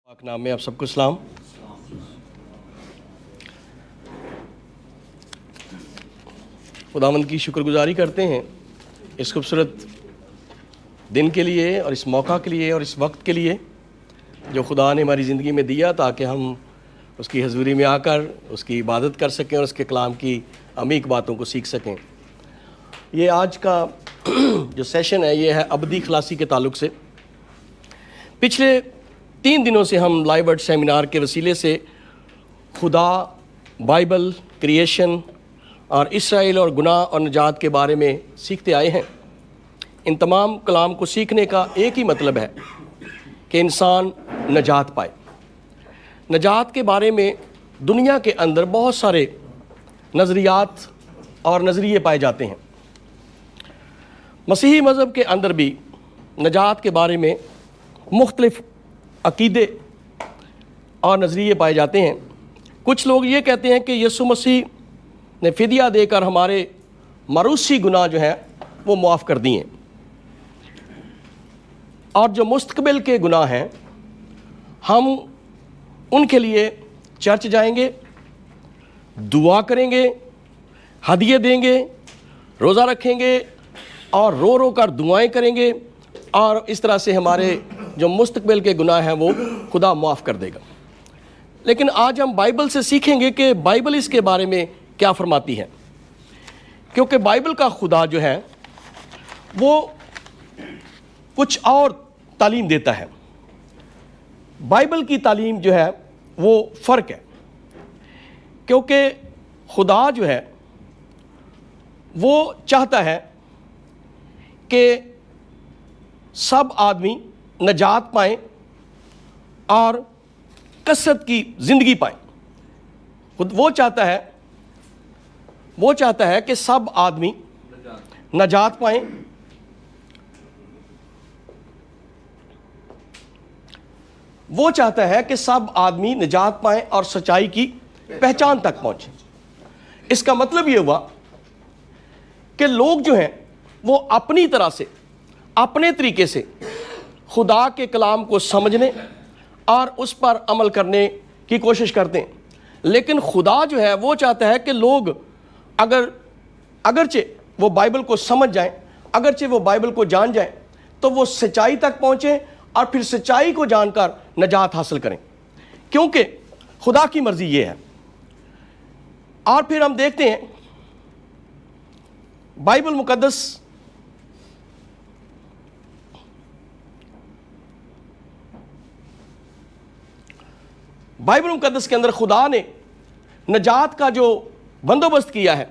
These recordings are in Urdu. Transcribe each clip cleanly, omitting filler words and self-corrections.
پاک نام میں آپ سب کو سلام۔ خداوند کی شکر گزاری کرتے ہیں اس خوبصورت دن کے لیے اور اس موقع کے لیے اور اس وقت کے لیے جو خدا نے ہماری زندگی میں دیا تاکہ ہم اس کی حضوری میں آ کر اس کی عبادت کر سکیں اور اس کے کلام کی عمیق باتوں کو سیکھ سکیں۔ یہ آج کا جو سیشن ہے یہ ہے ابدی خلاصی کے تعلق سے۔ پچھلے 3 دنوں سے ہم لائیو ورڈ سیمینار کے وسیلے سے خدا، بائبل، کریشن اور اسرائیل اور گناہ اور نجات کے بارے میں سیکھتے آئے ہیں۔ ان تمام کلام کو سیکھنے کا ایک ہی مطلب ہے کہ انسان نجات پائے۔ نجات کے بارے میں دنیا کے اندر بہت سارے نظریات اور نظریے پائے جاتے ہیں۔ مسیحی مذہب کے اندر بھی نجات کے بارے میں مختلف عقیدے اور نظریے پائے جاتے ہیں۔ کچھ لوگ یہ کہتے ہیں کہ یسوع مسیح نے فدیہ دے کر ہمارے موروثی گناہ جو ہیں وہ معاف کر دیے ہیں، اور جو مستقبل کے گناہ ہیں ہم ان کے لیے چرچ جائیں گے، دعا کریں گے، ہدیے دیں گے، روزہ رکھیں گے اور رو رو کر دعائیں کریں گے، اور اس طرح سے ہمارے جو مستقبل کے گناہ ہیں وہ خدا معاف کر دے گا۔ لیکن آج ہم بائبل سے سیکھیں گے کہ بائبل اس کے بارے میں کیا فرماتی ہے، کیونکہ بائبل کا خدا جو ہے وہ کچھ اور تعلیم دیتا ہے۔ بائبل کی تعلیم جو ہے وہ فرق ہے، کیونکہ خدا جو ہے وہ چاہتا ہے کہ سب آدمی نجات پائیں اور کثرت کی زندگی پائیں۔ خود وہ چاہتا ہے کہ سب آدمی نجات پائیں وہ چاہتا ہے کہ سب آدمی نجات پائیں اور سچائی کی پہچان تک پہنچیں۔ اس کا مطلب یہ ہوا کہ لوگ جو ہیں وہ اپنی طرح سے، اپنے طریقے سے خدا کے کلام کو سمجھنے اور اس پر عمل کرنے کی کوشش کرتے ہیں، لیکن خدا جو ہے وہ چاہتا ہے کہ لوگ اگرچہ وہ بائبل کو سمجھ جائیں، اگرچہ وہ بائبل کو جان جائیں، تو وہ سچائی تک پہنچیں اور پھر سچائی کو جان کر نجات حاصل کریں، کیونکہ خدا کی مرضی یہ ہے۔ اور پھر ہم دیکھتے ہیں بائبل مقدس کے اندر خدا نے نجات کا جو بندوبست کیا ہے،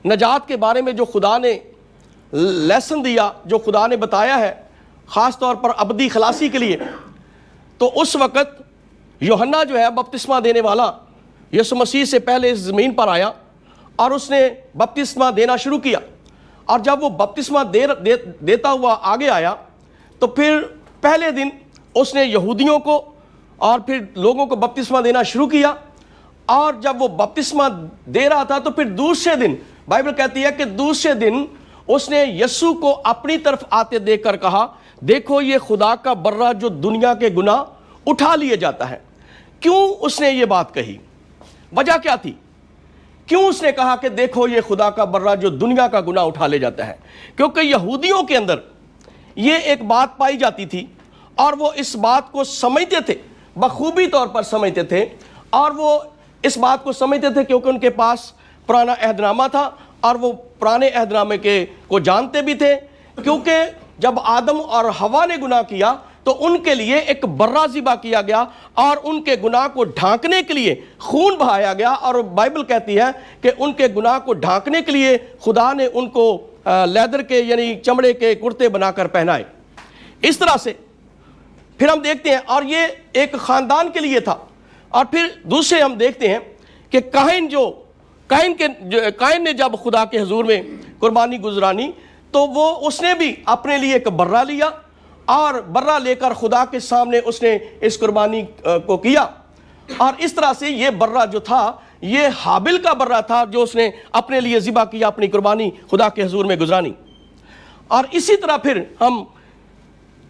نجات کے بارے میں جو خدا نے لیسن دیا، جو خدا نے بتایا ہے خاص طور پر ابدی خلاصی کے لیے، تو اس وقت یوحنا جو ہے بپتسمہ دینے والا یسوع مسیح سے پہلے اس زمین پر آیا اور اس نے بپتسمہ دینا شروع کیا، اور جب وہ بپتسمہ دیتا ہوا آگے آیا تو پھر پہلے دن اس نے یہودیوں کو اور پھر لوگوں کو بپتسمہ دینا شروع کیا، اور جب وہ بپتسمہ دے رہا تھا تو پھر دوسرے دن بائبل کہتی ہے کہ دوسرے دن اس نے یسوع کو اپنی طرف آتے دیکھ کر کہا، دیکھو یہ خدا کا برہ جو دنیا کے گناہ اٹھا لیے جاتا ہے۔ کیوں اس نے یہ بات کہی؟ وجہ کیا تھی؟ کیوں اس نے کہا کہ دیکھو یہ خدا کا برہ جو دنیا کا گناہ اٹھا لے جاتا ہے؟ کیونکہ یہودیوں کے اندر یہ ایک بات پائی جاتی تھی اور وہ اس بات کو سمجھتے تھے، بخوبی طور پر سمجھتے تھے، اور وہ اس بات کو سمجھتے تھے کیونکہ ان کے پاس پرانا عہد نامہ تھا اور وہ پرانے عہد نامے کو جانتے بھی تھے، کیونکہ جب آدم اور حوا نے گناہ کیا تو ان کے لیے ایک برہ ذبح کیا گیا اور ان کے گناہ کو ڈھانکنے کے لیے خون بہایا گیا، اور بائبل کہتی ہے کہ ان کے گناہ کو ڈھانکنے کے لیے خدا نے ان کو لیدر کے یعنی چمڑے کے کرتے بنا کر پہنائے۔ اس طرح سے پھر ہم دیکھتے ہیں، اور یہ ایک خاندان کے لیے تھا۔ اور پھر دوسرے ہم دیکھتے ہیں کہ قائن نے جب خدا کے حضور میں قربانی گزرانی تو اس نے بھی اپنے لیے ایک برہ لیا، اور برہ لے کر خدا کے سامنے اس نے اس قربانی کو کیا، اور اس طرح سے یہ برہ جو تھا یہ حابل کا برہ تھا جو اس نے اپنے لیے ذبح کیا، اپنی قربانی خدا کے حضور میں گزرانی۔ اور اسی طرح پھر ہم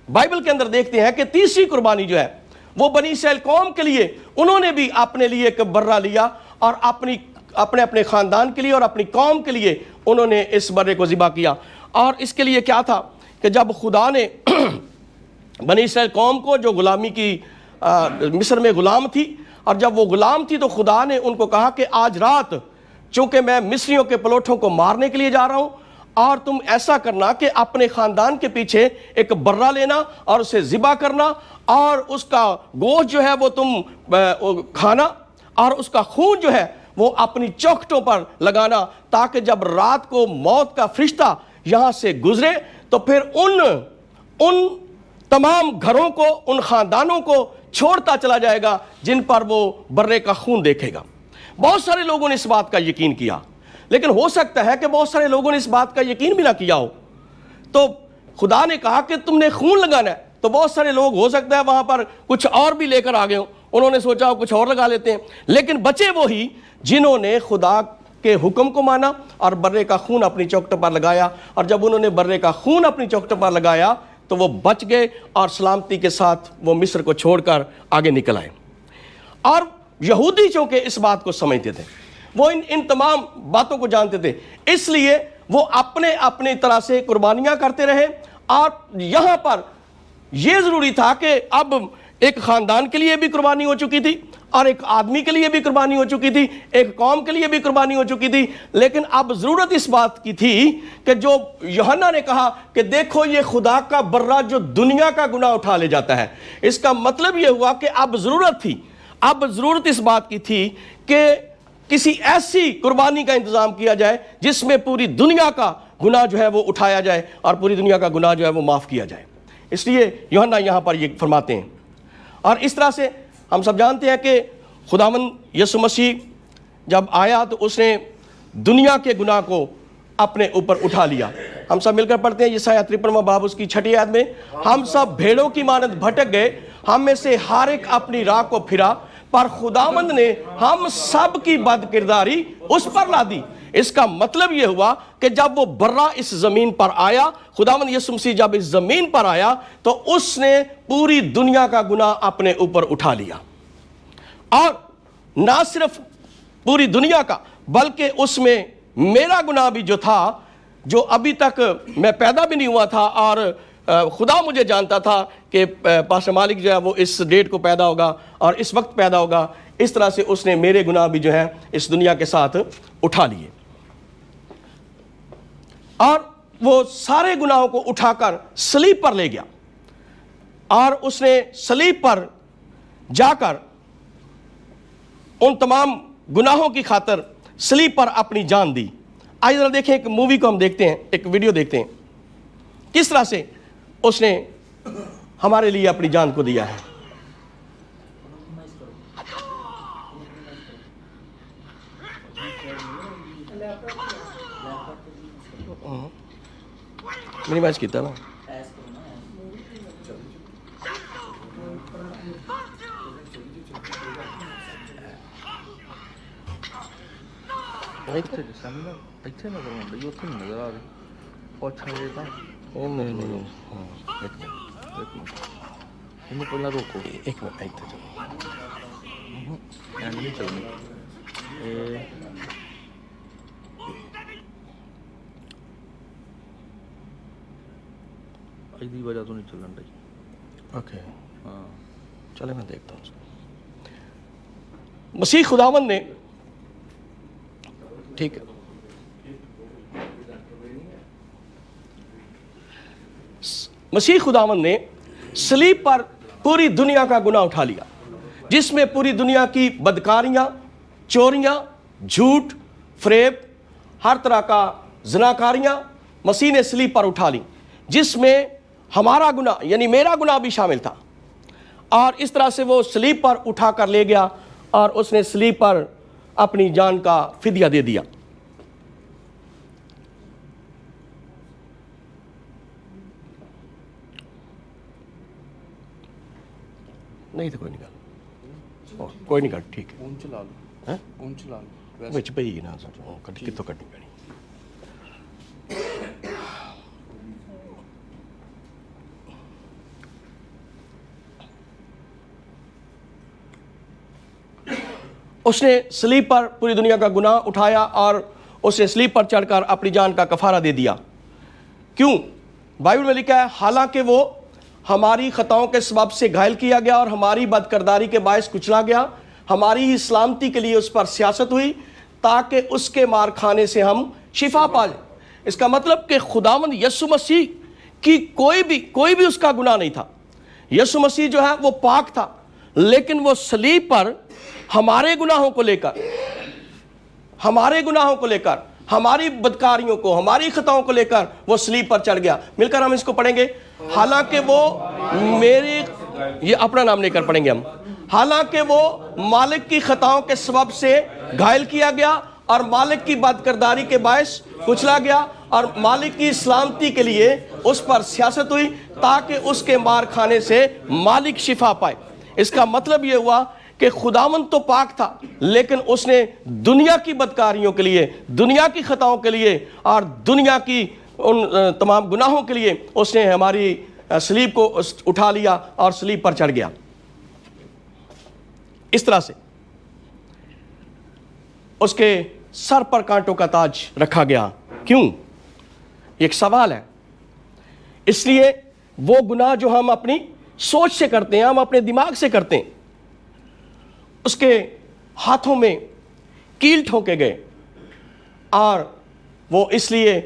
بائبل کے اندر دیکھتے ہیں کہ تیسری قربانی جو ہے وہ بنی اسرائیل قوم کے لیے انہوں نے بھی اپنے لیے ایک برہ لیا اور اپنے خاندان کے لیے اور اپنی قوم کے لیے انہوں نے اس برے کو ذبح کیا. اور اس کے لیے کیا تھا کہ جب خدا نے بنی اسرائیل قوم کو جو غلامی کی مصر میں غلام تھی، اور جب وہ غلام تھی تو خدا نے ان کو کہا کہ آج رات چونکہ میں مصریوں کے پلوٹھوں کو مارنے کے لیے جا رہا ہوں، اور تم ایسا کرنا کہ اپنے خاندان کے پیچھے ایک برہ لینا اور اسے ذبح کرنا، اور اس کا گوشت جو ہے وہ تم کھانا، اور اس کا خون جو ہے وہ اپنی چوکھٹوں پر لگانا، تاکہ جب رات کو موت کا فرشتہ یہاں سے گزرے تو پھر ان تمام گھروں کو، ان خاندانوں کو چھوڑتا چلا جائے گا جن پر وہ برے کا خون دیکھے گا. بہت سارے لوگوں نے اس بات کا یقین کیا، لیکن ہو سکتا ہے کہ بہت سارے لوگوں نے اس بات کا یقین بھی نہ کیا ہو. تو خدا نے کہا کہ تم نے خون لگانا ہے، تو بہت سارے لوگ ہو سکتا ہے وہاں پر کچھ اور بھی لے کر آ گئے ہوں، انہوں نے سوچا کچھ اور لگا لیتے ہیں، لیکن بچے وہی جنہوں نے خدا کے حکم کو مانا اور برے کا خون اپنی چوکھٹوں پر لگایا. اور جب انہوں نے برے کا خون اپنی چوکھٹوں پر لگایا تو وہ بچ گئے اور سلامتی کے ساتھ وہ مصر کو چھوڑ کر آگے نکل آئے. اور یہودی چونکہ اس بات کو سمجھتے تھے، وہ ان تمام باتوں کو جانتے تھے، اس لیے وہ اپنے طرح سے قربانیاں کرتے رہے. اور یہاں پر یہ ضروری تھا کہ اب ایک خاندان کے لیے بھی قربانی ہو چکی تھی، اور ایک آدمی کے لیے بھی قربانی ہو چکی تھی، ایک قوم کے لیے بھی قربانی ہو چکی تھی، لیکن اب ضرورت اس بات کی تھی کہ جو یوحنا نے کہا کہ دیکھو یہ خدا کا برہ جو دنیا کا گناہ اٹھا لے جاتا ہے، اس کا مطلب یہ ہوا کہ اب ضرورت اس بات کی تھی کہ کسی ایسی قربانی کا انتظام کیا جائے جس میں پوری دنیا کا گناہ جو ہے وہ اٹھایا جائے اور پوری دنیا کا گناہ جو ہے وہ معاف کیا جائے. اس لیے یوحنا یہاں پر یہ فرماتے ہیں. اور اس طرح سے ہم سب جانتے ہیں کہ خداوند یسوع مسیح جب آیا تو اس نے دنیا کے گناہ کو اپنے اوپر اٹھا لیا. ہم سب مل کر پڑھتے ہیں یسایہ 53واں باب اس کی 6 آیت میں، ہم سب بھیڑوں کی مانند بھٹک گئے، ہم میں سے ہر ایک اپنی راہ کو پھرا، پر خداوند نے ہم سب کی بد کرداری اس پر لا دی. اس کا مطلب یہ ہوا کہ جب وہ برہ اس زمین پر آیا، خداوند یسوع مسیح جب اس زمین پر آیا تو اس نے پوری دنیا کا گناہ اپنے اوپر اٹھا لیا. اور نہ صرف پوری دنیا کا بلکہ اس میں میرا گناہ بھی جو تھا، جو ابھی تک میں پیدا بھی نہیں ہوا تھا اور خدا مجھے جانتا تھا کہ پاسٹر مالک جو ہے وہ اس ڈیٹ کو پیدا ہوگا اور اس وقت پیدا ہوگا، اس طرح سے اس نے میرے گناہ بھی جو ہیں اس دنیا کے ساتھ اٹھا لیے. اور وہ سارے گناہوں کو اٹھا کر صلیب پر لے گیا، اور اس نے صلیب پر جا کر ان تمام گناہوں کی خاطر صلیب پر اپنی جان دی. آئیے ذرا دیکھیں، ایک مووی کو ہم دیکھتے ہیں، ایک ویڈیو دیکھتے ہیں کس طرح سے اس نے ہمارے لیے اپنی جان کو دیا ہے. مینیمائز کیتا نا ਇੱਥੇ ਨਜ਼ਰ ਆਉਂਦੀ, ਉੱਥੇ ਨਹੀਂ ਨਜ਼ਰ ਆ ਰਹੀ. ਪੁੱਛ ਜੇ ਤਾਂ نہیں ਇੱਕ ਮਿੰਟ ਇਹਨੂੰ ਪਹਿਲਾਂ ਰੋਕੋ. ایک منٹ ਇੱਥੇ ਚਲੋ. ਐਂ ਨਹੀਂ ਚੱਲਣੀ. ਇਹ ਇਹਦੀ ਵਜ੍ਹਾ ਤੋਂ ਨਹੀਂ ਚੱਲਣ ਡਈ. اوکے ਹਾਂ چلے میں دیکھتا ہوں اس کو. مسیح خداوند نے ٹھیک ہے مسیح خداوند نے صلیب پر پوری دنیا کا گناہ اٹھا لیا، جس میں پوری دنیا کی بدکاریاں، چوریاں، جھوٹ، فریب، ہر طرح کا زناکاریاں مسیح نے صلیب پر اٹھا لی، جس میں ہمارا گناہ یعنی میرا گناہ بھی شامل تھا. اور اس طرح سے وہ صلیب پر اٹھا کر لے گیا اور اس نے صلیب پر اپنی جان کا فدیہ دے دیا. نہیں تو کوئی نہیں گل، کوئی نہیں گل ٹھیک ہے. ਹੁਣ ਚਲਾ ਲਓ. ਹੈਂ ਹੁਣ ਚਲਾ ਲਓ. ਵਿੱਚ ਪਈ ਨਾ ਕਿੱਥੋਂ ਕੱਢਣੀ ਪੈਣੀ. اس نے صلیب پر پوری دنیا کا گناہ اٹھایا اور اس نے صلیب پر چڑھ کر اپنی جان کا کفارہ دے دیا. کیوں؟ بائبل میں لکھا ہے حالانکہ وہ ہماری خطاؤں کے سبب سے گھائل کیا گیا اور ہماری بد کرداری کے باعث کچلا گیا، ہماری ہی سلامتی کے لیے اس پر سیاست ہوئی تاکہ اس کے مار کھانے سے ہم شفا پا جائیں. اس کا مطلب کہ خداوند یسوع مسیح کی کوئی بھی اس کا گناہ نہیں تھا. یسوع مسیح جو ہے وہ پاک تھا، لیکن وہ صلیب پر ہمارے گناہوں کو لے کر ہماری بدکاریوں کو، ہماری خطاؤں کو لے کر وہ صلیب پر چڑھ گیا. مل کر ہم اس کو پڑھیں گے. حالانکہ وہ یہ اپنا نام لے کر پڑھیں گے ہم. حالانکہ وہ مالک کی خطاؤں کے سبب سے گھائل کیا گیا اور مالک کی بد کرداری کے باعث کچلا گیا اور مالک کی سلامتی کے لیے اس پر سیاست ہوئی تاکہ اس کے مار کھانے سے مالک شفا پائے. اس کا مطلب یہ ہوا کہ خداوند تو پاک تھا، لیکن اس نے دنیا کی بدکاریوں کے لیے، دنیا کی خطاؤں کے لیے اور دنیا کی ان تمام گناہوں کے لیے اس نے ہماری صلیب کو اٹھا لیا اور صلیب پر چڑھ گیا. اس طرح سے اس کے سر پر کانٹوں کا تاج رکھا گیا. کیوں؟ یہ ایک سوال ہے. اس لیے وہ گناہ جو ہم اپنی سوچ سے کرتے ہیں، ہم اپنے دماغ سے کرتے ہیں، اس کے ہاتھوں میں کیل ٹھونکے گئے، اور وہ اس لیے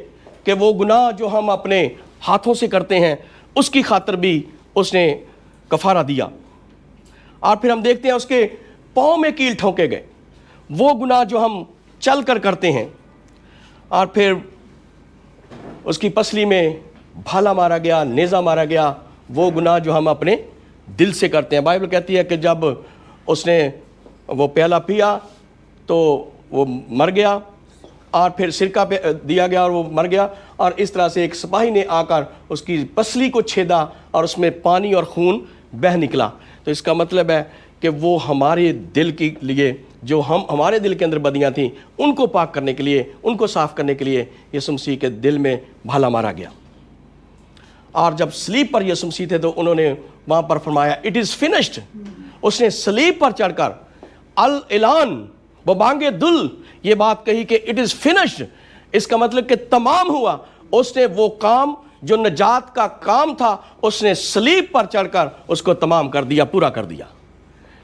کہ وہ گناہ جو ہم اپنے ہاتھوں سے کرتے ہیں اس کی خاطر بھی اس نے کفارہ دیا. اور پھر ہم دیکھتے ہیں اس کے پاؤں میں کیل ٹھونکے گئے، وہ گناہ جو ہم چل کر کرتے ہیں. اور پھر اس کی پسلی میں بھالا مارا گیا، نیزہ مارا گیا، وہ گناہ جو ہم اپنے دل سے کرتے ہیں. بائبل کہتی ہے کہ جب اس نے وہ پیالہ پیا تو وہ مر گیا، اور پھر سرکہ پہ دیا گیا اور وہ مر گیا، اور اس طرح سے ایک سپاہی نے آ کر اس کی پسلی کو چھیدا اور اس میں پانی اور خون بہہ نکلا. تو اس کا مطلب ہے کہ وہ ہمارے دل کے لیے، جو ہمارے دل کے اندر بدیاں تھیں ان کو پاک کرنے کے لیے، ان کو صاف کرنے کے لیے یسوع مسیح کے دل میں بھالا مارا گیا. اور جب صلیب پر یسوع مسیح تھے تو انہوں نے وہاں پر فرمایا اٹ از فنشڈ. اس نے صلیب پر چڑھ کر الاعلان ببانگ دل یہ بات کہی کہ اٹ از فنشڈ. اس کا مطلب کہ تمام ہوا. اس نے وہ کام جو نجات کا کام تھا اس نے صلیب پر چڑھ کر اس کو تمام کر دیا، پورا کر دیا.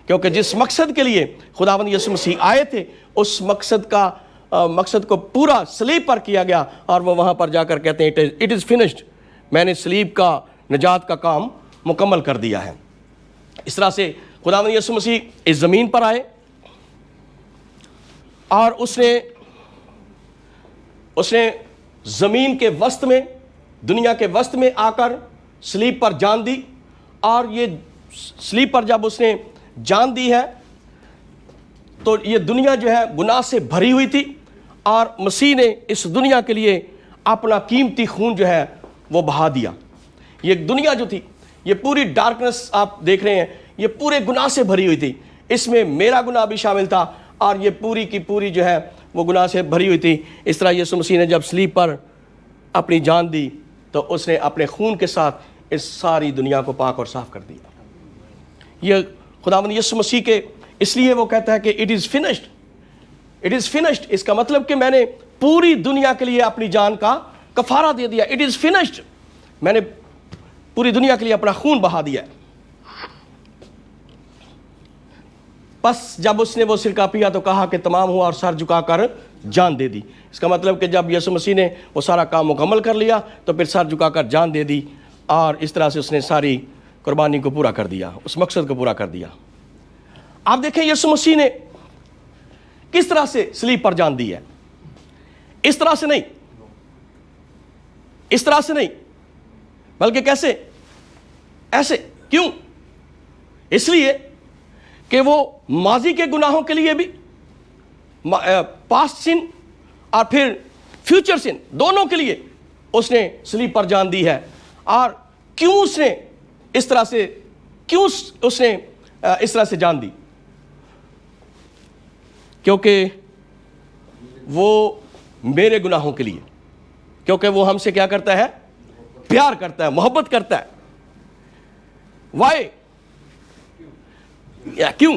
کیونکہ جس مقصد کے لیے خداوند یسوع مسیح آئے تھے اس مقصد کو پورا صلیب پر کیا گیا. اور وہ وہاں پر جا کر کہتے ہیں اٹ از فنشڈ، میں نے صلیب کا نجات کا کام مکمل کر دیا ہے. اس طرح سے خداوند یسوع مسیح اس زمین پر آئے اور اس نے زمین کے وسط میں، دنیا کے وسط میں آ کر صلیب پر جان دی. اور یہ صلیب پر جب اس نے جان دی ہے تو یہ دنیا جو ہے گناہ سے بھری ہوئی تھی، اور مسیح نے اس دنیا کے لیے اپنا قیمتی خون جو ہے وہ بہا دیا. یہ دنیا جو تھی، یہ پوری ڈارکنس آپ دیکھ رہے ہیں، یہ پورے گناہ سے بھری ہوئی تھی. اس میں میرا گناہ بھی شامل تھا، اور یہ پوری کی پوری جو ہے وہ گناہ سے بھری ہوئی تھی. اس طرح یسوع مسیح نے جب صلیب پر اپنی جان دی تو اس نے اپنے خون کے ساتھ اس ساری دنیا کو پاک اور صاف کر دیا. یہ خداوند یسوع مسیح کے، اس لیے وہ کہتا ہے کہ it is finished. It is finished اس کا مطلب کہ میں نے پوری دنیا کے لیے اپنی جان کا کفارہ دے دیا. اٹ از فنشڈ، میں نے پوری دنیا کے لیے اپنا خون بہا دیا. بس جب اس نے وہ سرکہ پیا تو کہا کہ تمام ہوا، اور سر جھکا کر جان دے دی. اس کا مطلب کہ جب یسوع مسیح نے وہ سارا کام مکمل کر لیا تو پھر سر جھکا کر جان دے دی، اور اس طرح سے اس نے ساری قربانی کو پورا کر دیا، اس مقصد کو پورا کر دیا. آپ دیکھیں یسوع مسیح نے کس طرح سے صلیب پر جان دی ہے. اس طرح سے نہیں، بلکہ کیسے؟ ایسے. کیوں؟ اس لیے کہ وہ ماضی کے گناہوں کے لیے بھی، پاسٹ سن اور پھر فیوچر سن، دونوں کے لیے اس نے صلیب پر جان دی ہے. اور کیوں اس نے اس طرح سے جان دی؟ کیونکہ وہ میرے گناہوں کے لیے، کیونکہ وہ ہم سے کیا کرتا ہے؟ پیار کرتا ہے، محبت کرتا ہے. وائی؟ کیوں؟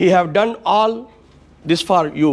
He have done all this for you,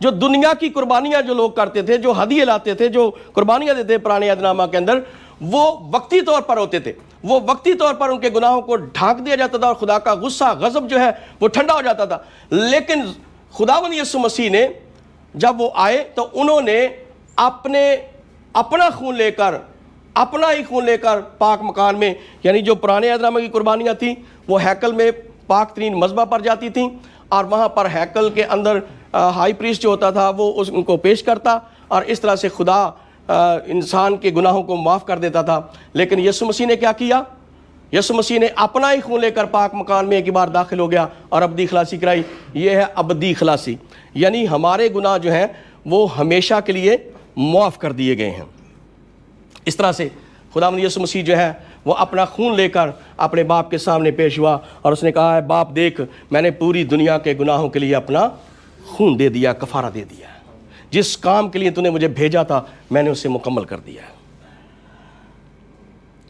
جو دنیا کی قربانیاں جو لوگ کرتے تھے, جو ہدیے لاتے تھے, جو قربانیاں دیتے پرانے عہد نامہ کے اندر, وہ وقتی طور پر ہوتے تھے. وہ وقتی طور پر ان کے گناہوں کو ڈھانک دیا جاتا تھا اور خدا کا غصہ, غضب جو ہے وہ ٹھنڈا ہو جاتا تھا. لیکن خداوند یسوع مسیح نے جب وہ آئے تو انہوں نے اپنا خون لے کر, اپنا ہی خون لے کر پاک مکان میں, یعنی جو پرانے عہد نامہ کی قربانیاں تھیں وہ ہیکل میں پاک ترین مذبح پر جاتی تھیں, اور وہاں پر ہیکل کے اندر ہائی پریسٹ جو ہوتا تھا وہ ان کو پیش کرتا, اور اس طرح سے خدا انسان کے گناہوں کو معاف کر دیتا تھا. لیکن یسوع مسیح نے کیا کیا؟ یسوع مسیح نے اپنا ہی خون لے کر پاک مکان میں ایک ہی بار داخل ہو گیا اور ابدی خلاصی کرائی. یہ ہے ابدی خلاصی, یعنی ہمارے گناہ جو ہیں وہ ہمیشہ کے لیے معاف کر دیے گئے ہیں. اس طرح سے خداوند یسوع مسیح جو ہے وہ اپنا خون لے کر اپنے باپ کے سامنے پیش ہوا اور اس نے کہا ہے باپ دیکھ, میں نے پوری دنیا کے گناہوں کے لیے اپنا خون دے دیا, کفارہ دے دیا. جس کام کے لیے تو نے مجھے بھیجا تھا میں نے اسے مکمل کر دیا.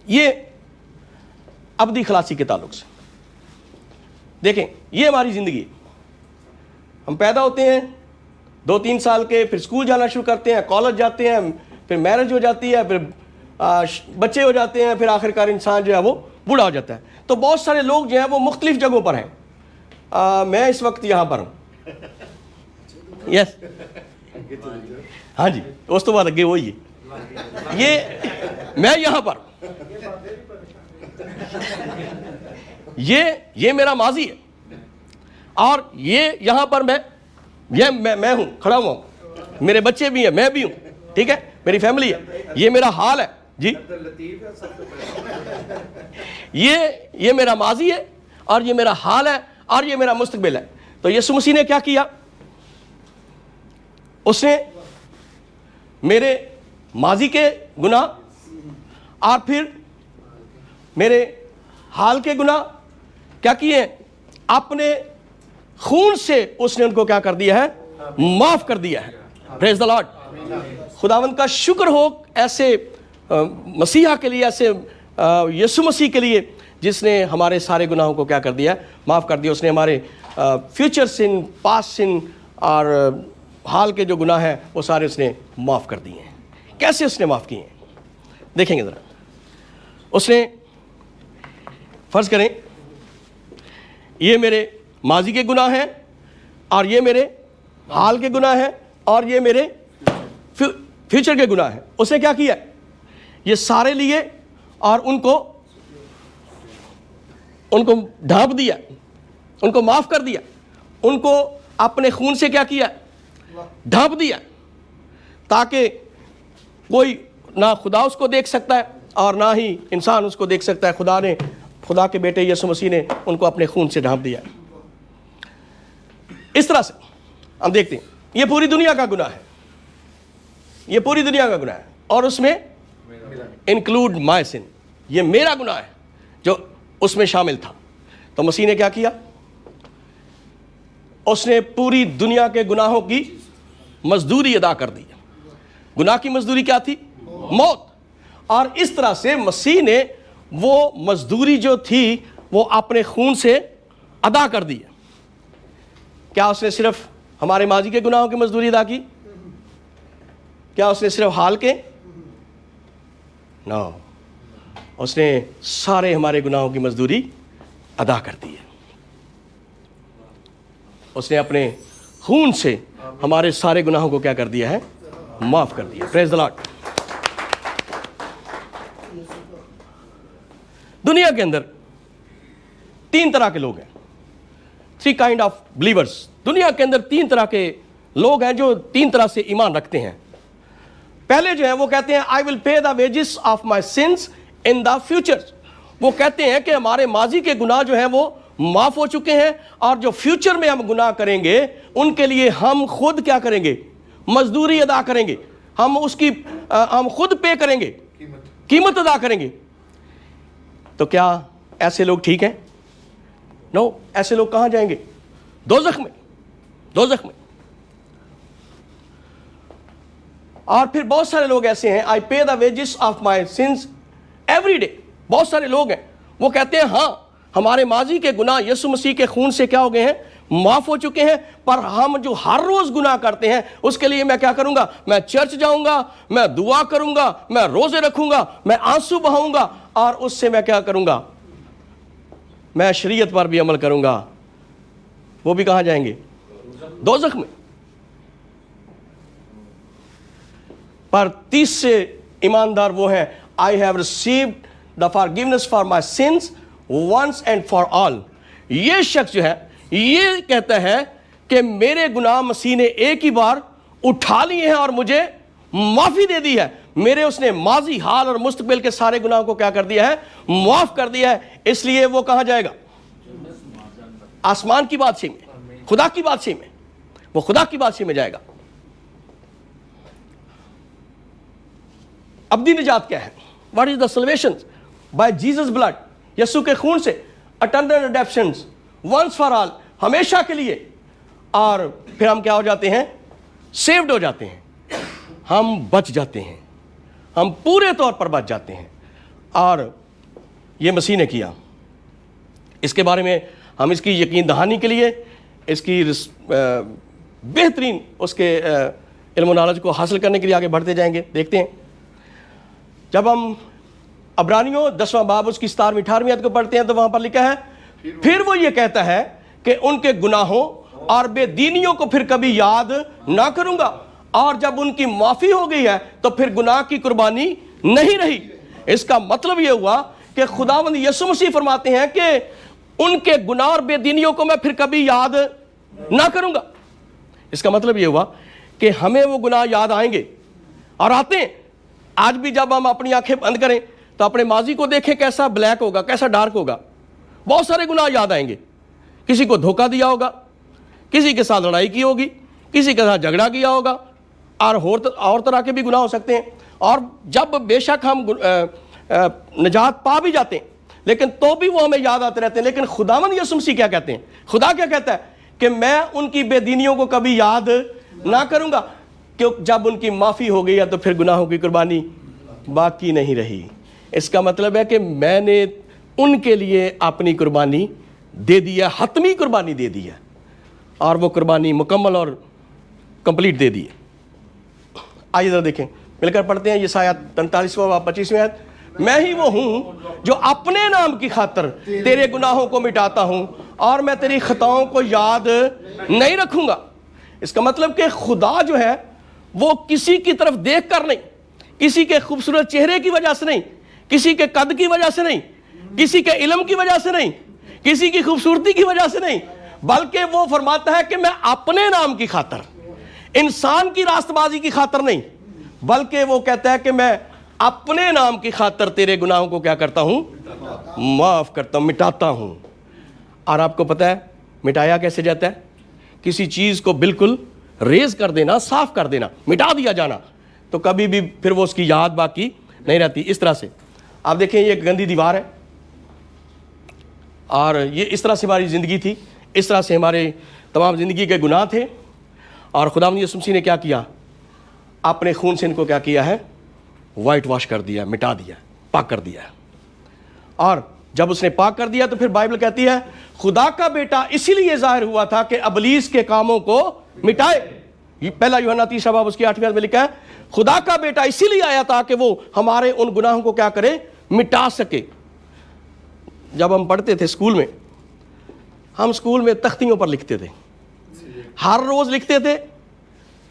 یہ ابدی خلاصی کے تعلق سے دیکھیں, یہ ہماری زندگی. ہم پیدا ہوتے ہیں 2-3 سال کے, پھر اسکول جانا شروع کرتے ہیں, کالج جاتے ہیں, پھر میرج ہو جاتی ہے, پھر بچے ہو جاتے ہیں, پھر آخرکار انسان جو ہے وہ بوڑھا ہو جاتا ہے. تو بہت سارے لوگ جو ہیں وہ مختلف جگہوں پر ہیں. میں اس وقت یہاں پر ہوں. یس, ہاں جی, اس تو بعد اگے وہی ہے. یہ میں یہاں پر, یہ میرا ماضی ہے, اور یہ یہاں پر میں ہوں, کھڑا ہوا ہوں. میرے بچے بھی ہیں, میں بھی ہوں, ٹھیک ہے, میری فیملی ہے. یہ میرا حال ہے جی, یہ میرا ماضی ہے, اور یہ میرا حال ہے, اور یہ میرا مستقبل ہے. تو یسوع مسیح نے کیا کیا؟ اس نے میرے ماضی کے گناہ اور پھر میرے حال کے گناہ کیا کیے؟ اپنے خون سے اس نے ان کو کیا کر دیا ہے؟ معاف کر دیا ہے. پریز دی لارڈ. خداوند کا شکر ہو ایسے مسیحا کے لیے, ایسے یسوع مسیح کے لیے جس نے ہمارے سارے گناہوں کو کیا کر دیا ہے؟ معاف کر دیا. اس نے ہمارے فیوچر سن, پاسٹ سن اور حال کے جو گناہ ہیں وہ سارے اس نے معاف کر دیے ہیں. کیسے اس نے معاف کیے ہیں دیکھیں گے ذرا. اس نے فرض کریں یہ میرے ماضی کے گناہ ہیں, اور یہ میرے حال کے گناہ ہیں, اور یہ میرے فیوچر کے گناہ ہیں. اس نے کیا کیا؟ یہ سارے لیے اور ان کو ڈھانپ دیا, ان کو معاف کر دیا, ان کو اپنے خون سے کیا کیا؟ ڈھانپ دیا, تاکہ کوئی نہ خدا اس کو دیکھ سکتا ہے اور نہ ہی انسان اس کو دیکھ سکتا ہے. خدا کے بیٹے یسوع مسیح نے ان کو اپنے خون سے ڈھانپ دیا. اس طرح سے ہم دیکھتے ہیں یہ پوری دنیا کا گناہ ہے, یہ پوری دنیا کا گناہ ہے, اور اس میں انکلوڈ مائی سن, یہ میرا گناہ ہے جو اس میں شامل تھا. تو مسیح نے کیا کیا؟ اس نے پوری دنیا کے گناہوں کی مزدوری ادا کر دی. گناہ کی مزدوری کیا تھی؟ موت. اور اس طرح سے مسیح نے وہ مزدوری جو تھی وہ اپنے خون سے ادا کر دی. کیا اس نے صرف ہمارے ماضی کے گناہوں کی مزدوری ادا کی؟ کیا اس نے صرف حال کے؟ نو, اس نے سارے ہمارے گناہوں کی مزدوری ادا کر دی ہے. اس نے اپنے خون سے ہمارے سارے گناہوں کو کیا کر دیا ہے؟ معاف کر دیا. پریز دی لارڈ. دنیا کے اندر 3 طرح کے لوگ ہیں, 3 kind of believers. دنیا کے اندر 3 طرح کے لوگ ہیں جو 3 طرح سے ایمان رکھتے ہیں. پہلے جو ہیں وہ کہتے ہیں I will pay the wages of my sins in the future. وہ کہتے ہیں کہ ہمارے ماضی کے گناہ جو ہیں وہ معاف ہو چکے ہیں, اور جو فیوچر میں ہم گناہ کریں گے ان کے لیے ہم خود کیا کریں گے؟ مزدوری ادا کریں گے. ہم خود پے کریں گے, قیمت ادا کریں گے. تو کیا ایسے لوگ ٹھیک ہیں؟ نو, ایسے لوگ کہاں جائیں گے؟ دوزخ میں. دوزخ میں. اور پھر بہت سارے لوگ ایسے ہیں I pay the wages of my sins every day. بہت سارے لوگ ہیں وہ کہتے ہیں ہاں ہمارے ماضی کے گناہ یسوع مسیح کے خون سے کیا ہو گئے ہیں؟ معاف ہو چکے ہیں، پر ہم جو ہر روز گناہ کرتے ہیں اس کے لیے میں کیا کروں گا؟ میں چرچ جاؤں گا، میں دعا کروں گا، میں روزے رکھوں گا، میں آنسو بہاؤں گا، اور اس سے میں کیا کروں گا؟ میں شریعت پر بھی عمل کروں گا۔ وہ بھی کہاں جائیں گے؟ دوزخ میں۔ پر تیسرے ایماندار وہ ہیں I have received the forgiveness for my sins once and for all۔ یہ شخص جو ہے یہ کہتا ہے کہ میرے گناہ مسیح نے ایک ہی بار اٹھا لیے ہیں اور مجھے معافی دے دی ہے، میرے اس نے ماضی، حال اور مستقبل کے سارے گناہوں کو کیا کر دیا ہے؟ معاف کر دیا ہے۔ اس لیے وہ کہاں جائے گا؟ آسمان کی بادشاہی میں، خدا کی بادشاہی میں، وہ خدا کی بادشاہی میں جائے گا۔ ابدی نجات کیا ہے؟ What is the salvation? By Jesus blood, یسوع کے خون سے، eternal redemption, once for all, ہمیشہ کے لیے۔ اور پھر ہم کیا ہو جاتے ہیں؟ سیوڈ ہو جاتے ہیں، ہم بچ جاتے ہیں، ہم پورے طور پر بچ جاتے ہیں۔ اور یہ مسیح نے کیا۔ اس کے بارے میں ہم اس کی یقین دہانی کے لیے، اس کی بہترین اس کے علم و نالج کو حاصل کرنے کے لیے آگے بڑھتے جائیں گے۔ دیکھتے ہیں جب ہم عبرانیوں 10واں باب اس کی 17ویں 18ویں آیت کو پڑھتے ہیں تو وہاں پر لکھا ہے، پھر وہ یہ کہتا ہے کہ ان کے گناہوں اور بے دینیوں کو پھر کبھی یاد نہ کروں گا، اور جب ان کی معافی ہو گئی ہے تو پھر گناہ کی قربانی نہیں رہی۔ اس کا مطلب یہ ہوا کہ خداوند یسوع مسیح فرماتے ہیں کہ ان کے گناہ اور بے دینیوں کو میں پھر کبھی یاد نہ کروں گا۔ اس کا مطلب یہ ہوا کہ ہمیں وہ گناہ یاد آئیں گے اور آتے ہیں۔ آج بھی جب ہم اپنی آنکھیں بند کریں تو اپنے ماضی کو دیکھیں کیسا بلیک ہوگا، کیسا ڈارک ہوگا۔ بہت سارے گناہ یاد آئیں گے۔ کسی کو دھوکہ دیا ہوگا، کسی کے ساتھ لڑائی کی ہوگی، کسی کے ساتھ جھگڑا کیا ہوگا، اور طرح کے بھی گناہ ہو سکتے ہیں۔ اور جب بے شک ہم نجات پا بھی جاتے ہیں لیکن تو بھی وہ ہمیں یاد آتے رہتے ہیں۔ لیکن خداوند یسوع مسیح کیا کہتے ہیں؟ خدا کیا کہتا ہے کہ میں ان کی بے دینیوں کو کبھی یاد نہ کروں گا، کہ جب ان کی معافی ہو گئی ہے تو پھر گناہوں کی قربانی باقی نہیں رہی۔ اس کا مطلب ہے کہ میں نے ان کے لیے اپنی قربانی دے دی ہے، حتمی قربانی دے دی ہے، اور وہ قربانی مکمل اور کمپلیٹ دے دی ہے۔ آئیے ذرا دیکھیں، مل کر پڑھتے ہیں یسایہ 43واں باب 25ویں آیت۔ میں ہی وہ ہوں جو اپنے نام کی خاطر تیرے گناہوں کو مٹاتا ہوں اور میں تیری خطاؤں کو یاد نہیں رکھوں گا۔ اس کا مطلب کہ خدا جو ہے وہ کسی کی طرف دیکھ کر نہیں، کسی کے خوبصورت چہرے کی وجہ سے نہیں، کسی کے قد کی وجہ سے نہیں، کسی کے علم کی وجہ سے نہیں، کسی کی خوبصورتی کی وجہ سے نہیں، بلکہ وہ فرماتا ہے کہ میں اپنے نام کی خاطر، انسان کی راست بازی کی خاطر نہیں، بلکہ وہ کہتا ہے کہ میں اپنے نام کی خاطر تیرے گناہوں کو کیا کرتا ہوں؟ معاف کرتا ہوں، مٹاتا ہوں۔ اور آپ کو پتہ ہے مٹایا کیسے جاتا ہے؟ کسی چیز کو بالکل ریز کر دینا، صاف کر دینا، مٹا دیا جانا، تو کبھی بھی پھر وہ اس کی یاد باقی نہیں رہتی۔ اس طرح سے آپ دیکھیں یہ ایک گندی دیوار ہے، اور یہ اس طرح سے ہماری زندگی تھی، اس طرح سے ہمارے تمام زندگی کے گناہ تھے، اور خداوند یسوع مسیح نے کیا کیا؟ اپنے خون سے ان کو کیا کیا ہے؟ وائٹ واش کر دیا، مٹا دیا، پاک کر دیا۔ اور جب اس نے پاک کر دیا تو پھر بائبل کہتی ہے خدا کا بیٹا اسی لیے ظاہر ہوا تھا کہ ابلیس کے کاموں کو مٹائے۔ یہ پہلا یوحنا 3 باب اس کی 8ویں آیت میں لکھا ہے خدا کا بیٹا اسی لیے آیا تھا کہ وہ ہمارے ان گناہوں کو کیا کرے؟ مٹا سکے۔ جب ہم پڑھتے تھے اسکول میں، ہم اسکول میں تختیوں پر لکھتے تھے، ہر روز لکھتے تھے،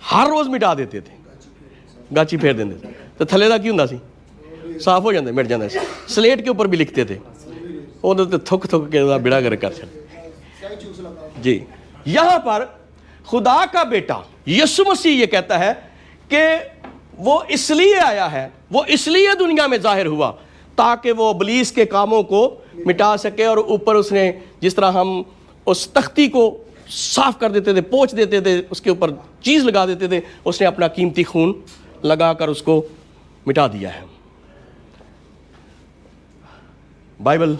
ہر روز مٹا دیتے تھے، گاچی پھیر دیتے تھے تو تھلے دا کی ہوندا سی؟ صاف ہو جاندے، مٹ جاندے۔ سلیٹ کے اوپر بھی لکھتے تھے، وہ تھک تھک کے بیڑا گر کر چلے۔ جی یہاں پر خدا کا بیٹا یسوع مسیح یہ کہتا ہے کہ وہ اس لیے آیا ہے، وہ اس لیے دنیا میں ظاہر ہوا تاکہ وہ ابلیس کے کاموں کو مٹا سکے۔ اور اوپر اس نے جس طرح ہم اس تختی کو صاف کر دیتے تھے، پوچھ دیتے تھے، اس کے اوپر چیز لگا دیتے تھے، اس نے اپنا قیمتی خون لگا کر اس کو مٹا دیا ہے۔ بائبل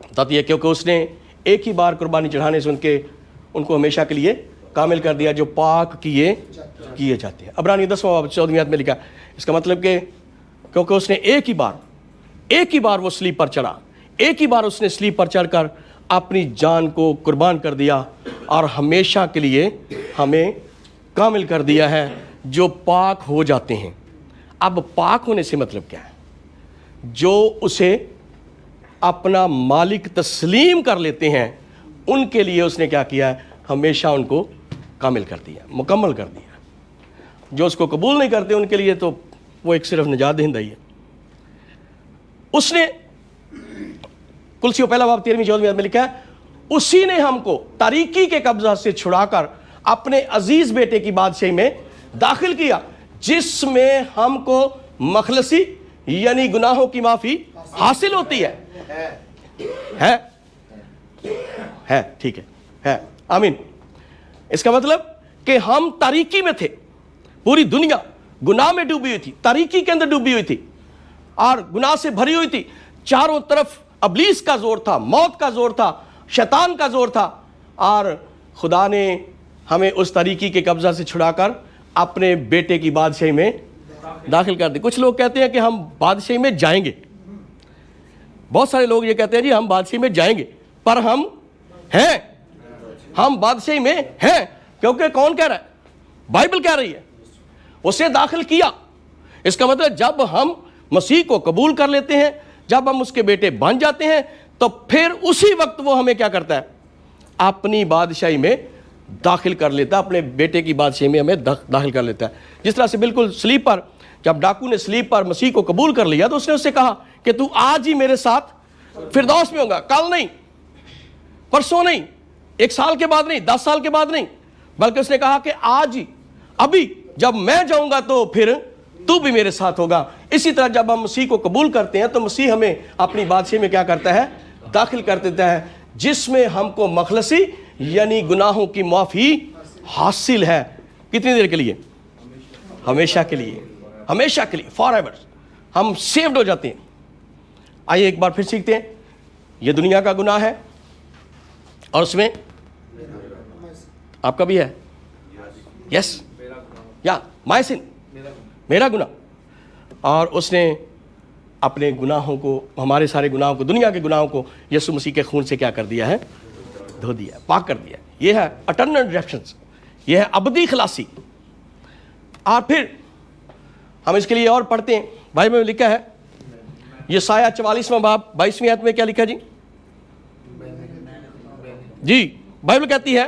بتاتی ہے کیونکہ اس نے ایک ہی بار قربانی چڑھانے سے ان کو ہمیشہ کے لیے کامل کر دیا جو پاک کیے جاتے ہیں۔ عبرانی 10 باب 14 آیت میں لکھا، اس کا مطلب کہ کیونکہ اس نے ایک ہی بار وہ صلیب پر چڑھا، ایک ہی بار اس نے صلیب پر چڑھ کر اپنی جان کو قربان کر دیا اور ہمیشہ کے لیے ہمیں کامل کر دیا ہے جو پاک ہو جاتے ہیں۔ اب پاک ہونے سے مطلب کیا ہے؟ جو اسے اپنا مالک تسلیم کر لیتے ہیں ان کے لیے اس نے کیا کیا ہے؟ ہمیشہ ان کو کامل کر دیا، مکمل کر دیا۔ جو اس کو قبول نہیں کرتے ان کے لیے تو وہ ایک صرف نجات دہندہ ہی ہے۔ اس نے کلسیوں پہلا باب 13-14 آیت میں لکھا ہے، اسی نے ہم کو تاریکی کے قبضہ سے چھڑا کر اپنے عزیز بیٹے کی بادشاہی میں داخل کیا، جس میں ہم کو مخلصی یعنی گناہوں کی معافی حاصل ہوتی ہے۔ ٹھیک ہے، آمین۔ اس کا مطلب کہ ہم تاریکی میں تھے، پوری دنیا گناہ میں ڈوبی ہوئی تھی، تاریکی کے اندر ڈوبی ہوئی تھی اور گناہ سے بھری ہوئی تھی۔ چاروں طرف ابلیس کا زور تھا، موت کا زور تھا، شیطان کا زور تھا، اور خدا نے ہمیں اس تاریکی کے قبضہ سے چھڑا کر اپنے بیٹے کی بادشاہی میں داخل کر دی۔ کچھ لوگ کہتے ہیں کہ ہم بادشاہی میں جائیں گے، بہت سارے لوگ یہ کہتے ہیں جی ہم بادشاہی میں جائیں گے، پر ہم ہیں، ہم بادشاہی میں ہیں، کیونکہ کون کہہ رہا ہے؟ بائبل کہہ رہی ہے، اسے داخل کیا۔ اس کا مطلب جب ہم مسیح کو قبول کر لیتے ہیں، جب ہم اس کے بیٹے بن جاتے ہیں، تو پھر اسی وقت وہ ہمیں کیا کرتا ہے؟ اپنی بادشاہی میں داخل کر لیتا ہے، اپنے بیٹے کی بادشاہی میں ہمیں داخل کر لیتا ہے۔ جس طرح سے بالکل صلیب پر جب ڈاکو نے صلیب پر مسیح کو قبول کر لیا تو اس نے اس سے کہا کہ تو آج ہی میرے ساتھ فردوس میں ہوگا، کل نہیں، پرسوں نہیں، 1 سال کے بعد نہیں، 10 سال کے بعد نہیں، بلکہ اس نے کہا کہ آج ہی، ابھی جب میں جاؤں گا تو پھر تو بھی میرے ساتھ ہوگا۔ اسی طرح جب ہم مسیح کو قبول کرتے ہیں تو مسیح ہمیں اپنی بادشاہی میں کیا کرتا ہے؟ داخل کر دیتا ہے، جس میں ہم کو مخلصی یعنی گناہوں کی معافی حاصل ہے۔ کتنی دیر کے لیے؟ ہمیشہ کے لیے، ہمیشہ کے لیے، فار ایور ہم سیوڈ ہو جاتے ہیں۔ آئیے ایک بار پھر سیکھتے ہیں۔ یہ دنیا کا گناہ ہے اور اس میں آپ کا بھی ہے، یس یا مائی سن، میرا گناہ، اور اس نے اپنے گناہوں کو، ہمارے سارے گناہوں کو، دنیا کے گناہوں کو یسوع مسیح کے خون سے کیا کر دیا ہے؟ دھو دیا، پاک کر دیا۔ یہ ہے اٹرنل ریڈیمپشن، یہ ہے ابدی خلاصی۔ اور پھر ہم اس کے لیے اور پڑھتے ہیں، بائبل میں لکھا ہے، یسایہ 44واں باب 22ویں آیت میں کیا لکھا جی؟ جی بائبل کہتی ہے،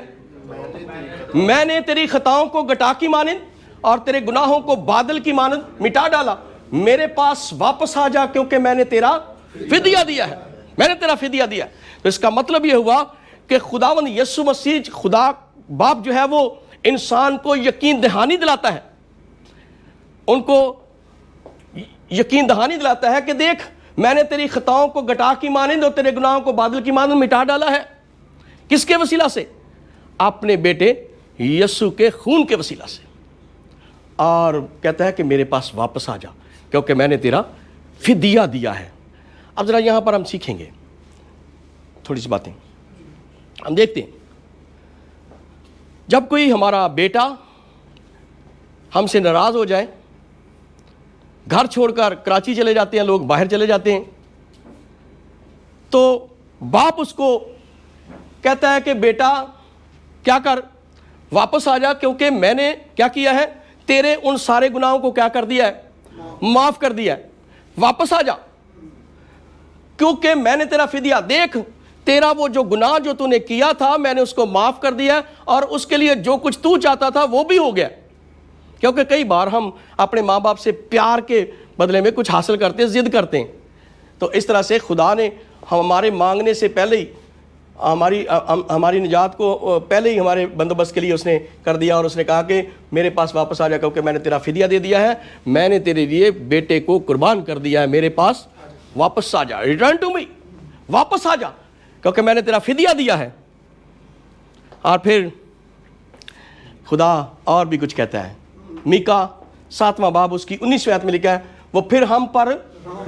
میں نے تیری خطاؤں کو گٹا کی مانند اور تیرے گناہوں کو بادل کی مانند مٹا ڈالا، میرے پاس واپس آ جا کیونکہ میں نے تیرا فدیہ دیا ہے، میں نے تیرا فدیہ دیا۔ تو اس کا مطلب یہ ہوا کہ خداوند یسوع مسیح، خدا باپ جو ہے وہ انسان کو یقین دہانی دلاتا ہے، ان کو یقین دہانی دلاتا ہے کہ دیکھ میں نے تیری خطاؤں کو گٹا کی مانند اور تیرے گناہوں کو بادل کی مانند مٹا ڈالا ہے۔ کس کے وسیلہ سے؟ اپنے بیٹے یسوع کے خون کے وسیلہ سے، اور کہتا ہے کہ میرے پاس واپس آ جا کیونکہ میں نے تیرا فدیہ دیا ہے۔ اب ذرا یہاں پر ہم سیکھیں گے تھوڑی سی باتیں، ہم دیکھتے ہیں جب کوئی ہمارا بیٹا ہم سے ناراض ہو جائے، گھر چھوڑ کر کراچی چلے جاتے ہیں، لوگ باہر چلے جاتے ہیں، تو باپ اس کو کہتا ہے کہ بیٹا کیا کر، واپس آ جا کیونکہ میں نے کیا کیا ہے؟ تیرے ان سارے گناہوں کو کیا کر دیا ہے؟ معاف کر دیا ہے، واپس آ جا کیونکہ میں نے تیرا فدیہ، دیکھ تیرا وہ جو گناہ جو تو نے کیا تھا میں نے اس کو معاف کر دیا اور اس کے لیے جو کچھ تو چاہتا تھا وہ بھی ہو گیا۔ کیونکہ کئی بار ہم اپنے ماں باپ سے پیار کے بدلے میں کچھ حاصل کرتے ہیں، ضد کرتے ہیں، تو اس طرح سے خدا نے ہمارے مانگنے سے پہلے ہی ہماری نجات کو پہلے ہی ہمارے بندوبست کے لیے اس نے کر دیا، اور اس نے کہا کہ میرے پاس واپس آ جا کیونکہ میں نے تیرا فدیہ دے دیا ہے، میں نے تیرے لیے بیٹے کو قربان کر دیا ہے، میرے پاس واپس آ جا، ریٹرن ٹو می، واپس آ جا کیونکہ میں نے تیرا فدیہ دیا ہے۔ اور پھر خدا اور بھی کچھ کہتا ہے، میکا 7واں باب اس کی 19ویں آیت میں لکھا ہے، وہ پھر ہم پر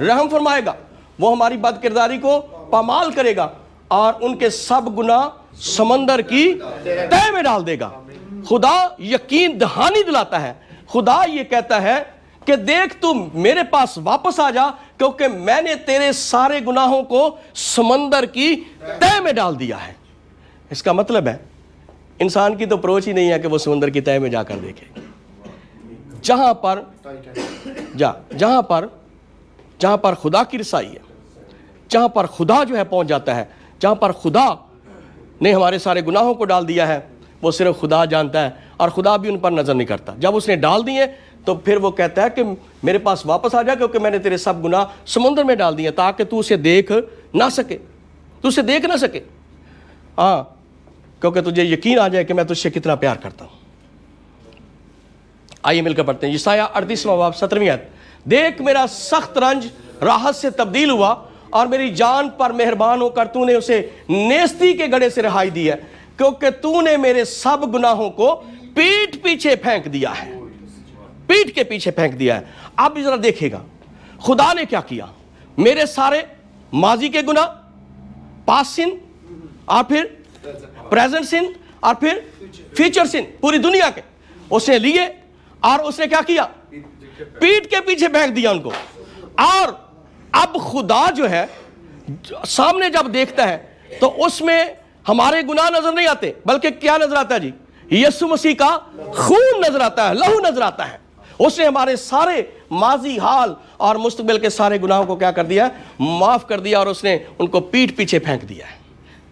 رحم فرمائے گا، وہ ہماری بد کرداری کو پامال کرے گا اور ان کے سب گناہ سمندر کی تہہ میں ڈال دے گا۔ خدا یقین دہانی دلاتا ہے، خدا یہ کہتا ہے کہ دیکھ تم میرے پاس واپس آ جا کیونکہ میں نے تیرے سارے گناہوں کو سمندر کی تہہ میں ڈال دیا ہے۔ اس کا مطلب ہے انسان کی تو اپروچ ہی نہیں ہے کہ وہ سمندر کی تہہ میں جا کر دیکھے۔ جہاں پر خدا کی رسائی ہے، جہاں پر خدا جو ہے پہنچ جاتا ہے، جہاں پر خدا نے ہمارے سارے گناہوں کو ڈال دیا ہے، وہ صرف خدا جانتا ہے اور خدا بھی ان پر نظر نہیں کرتا۔ جب اس نے ڈال دیے تو پھر وہ کہتا ہے کہ میرے پاس واپس آ جا کیونکہ میں نے تیرے سب گناہ سمندر میں ڈال دیے تاکہ تو اسے دیکھ نہ سکے، تو اسے دیکھ نہ سکے۔ ہاں، کیونکہ تجھے یقین آ جائے کہ میں تجھ سے کتنا پیار کرتا ہوں۔ آئیے مل کر پڑھتے ہیں یسایہ 38واں باب 17ویں آیت۔ دیکھ میرا سخت رنج راحت سے تبدیل ہوا اور میری جان پر مہربان ہو کر تو نے اسے نیستی کے گڑھے سے رہائی دی ہے، کیونکہ تو نے میرے سب گناہوں کو پیٹھ پیچھے پھینک دیا ہے، پیٹھ کے پیچھے پھینک دیا ہے۔ اب بھی ذرا دیکھے گا خدا نے کیا کیا۔ میرے سارے ماضی کے گناہ، پاسٹ سن اور پھر پریزنٹ سن اور پھر فیوچر سن، پوری دنیا کے اس نے لیے اور اس نے کیا کیا؟ پیٹھ کے پیچھے پھینک دیا ان کو۔ اور اب خدا جو ہے سامنے جب دیکھتا ہے تو اس میں ہمارے گناہ نظر نہیں آتے، بلکہ کیا نظر آتا ہے جی؟ یسوع مسیح کا خون نظر آتا ہے، لہو نظر آتا ہے۔ اس نے ہمارے سارے ماضی، حال اور مستقبل کے سارے گناہوں کو کیا کر دیا؟ معاف کر دیا، اور اس نے ان کو پیٹھ پیچھے پھینک دیا ہے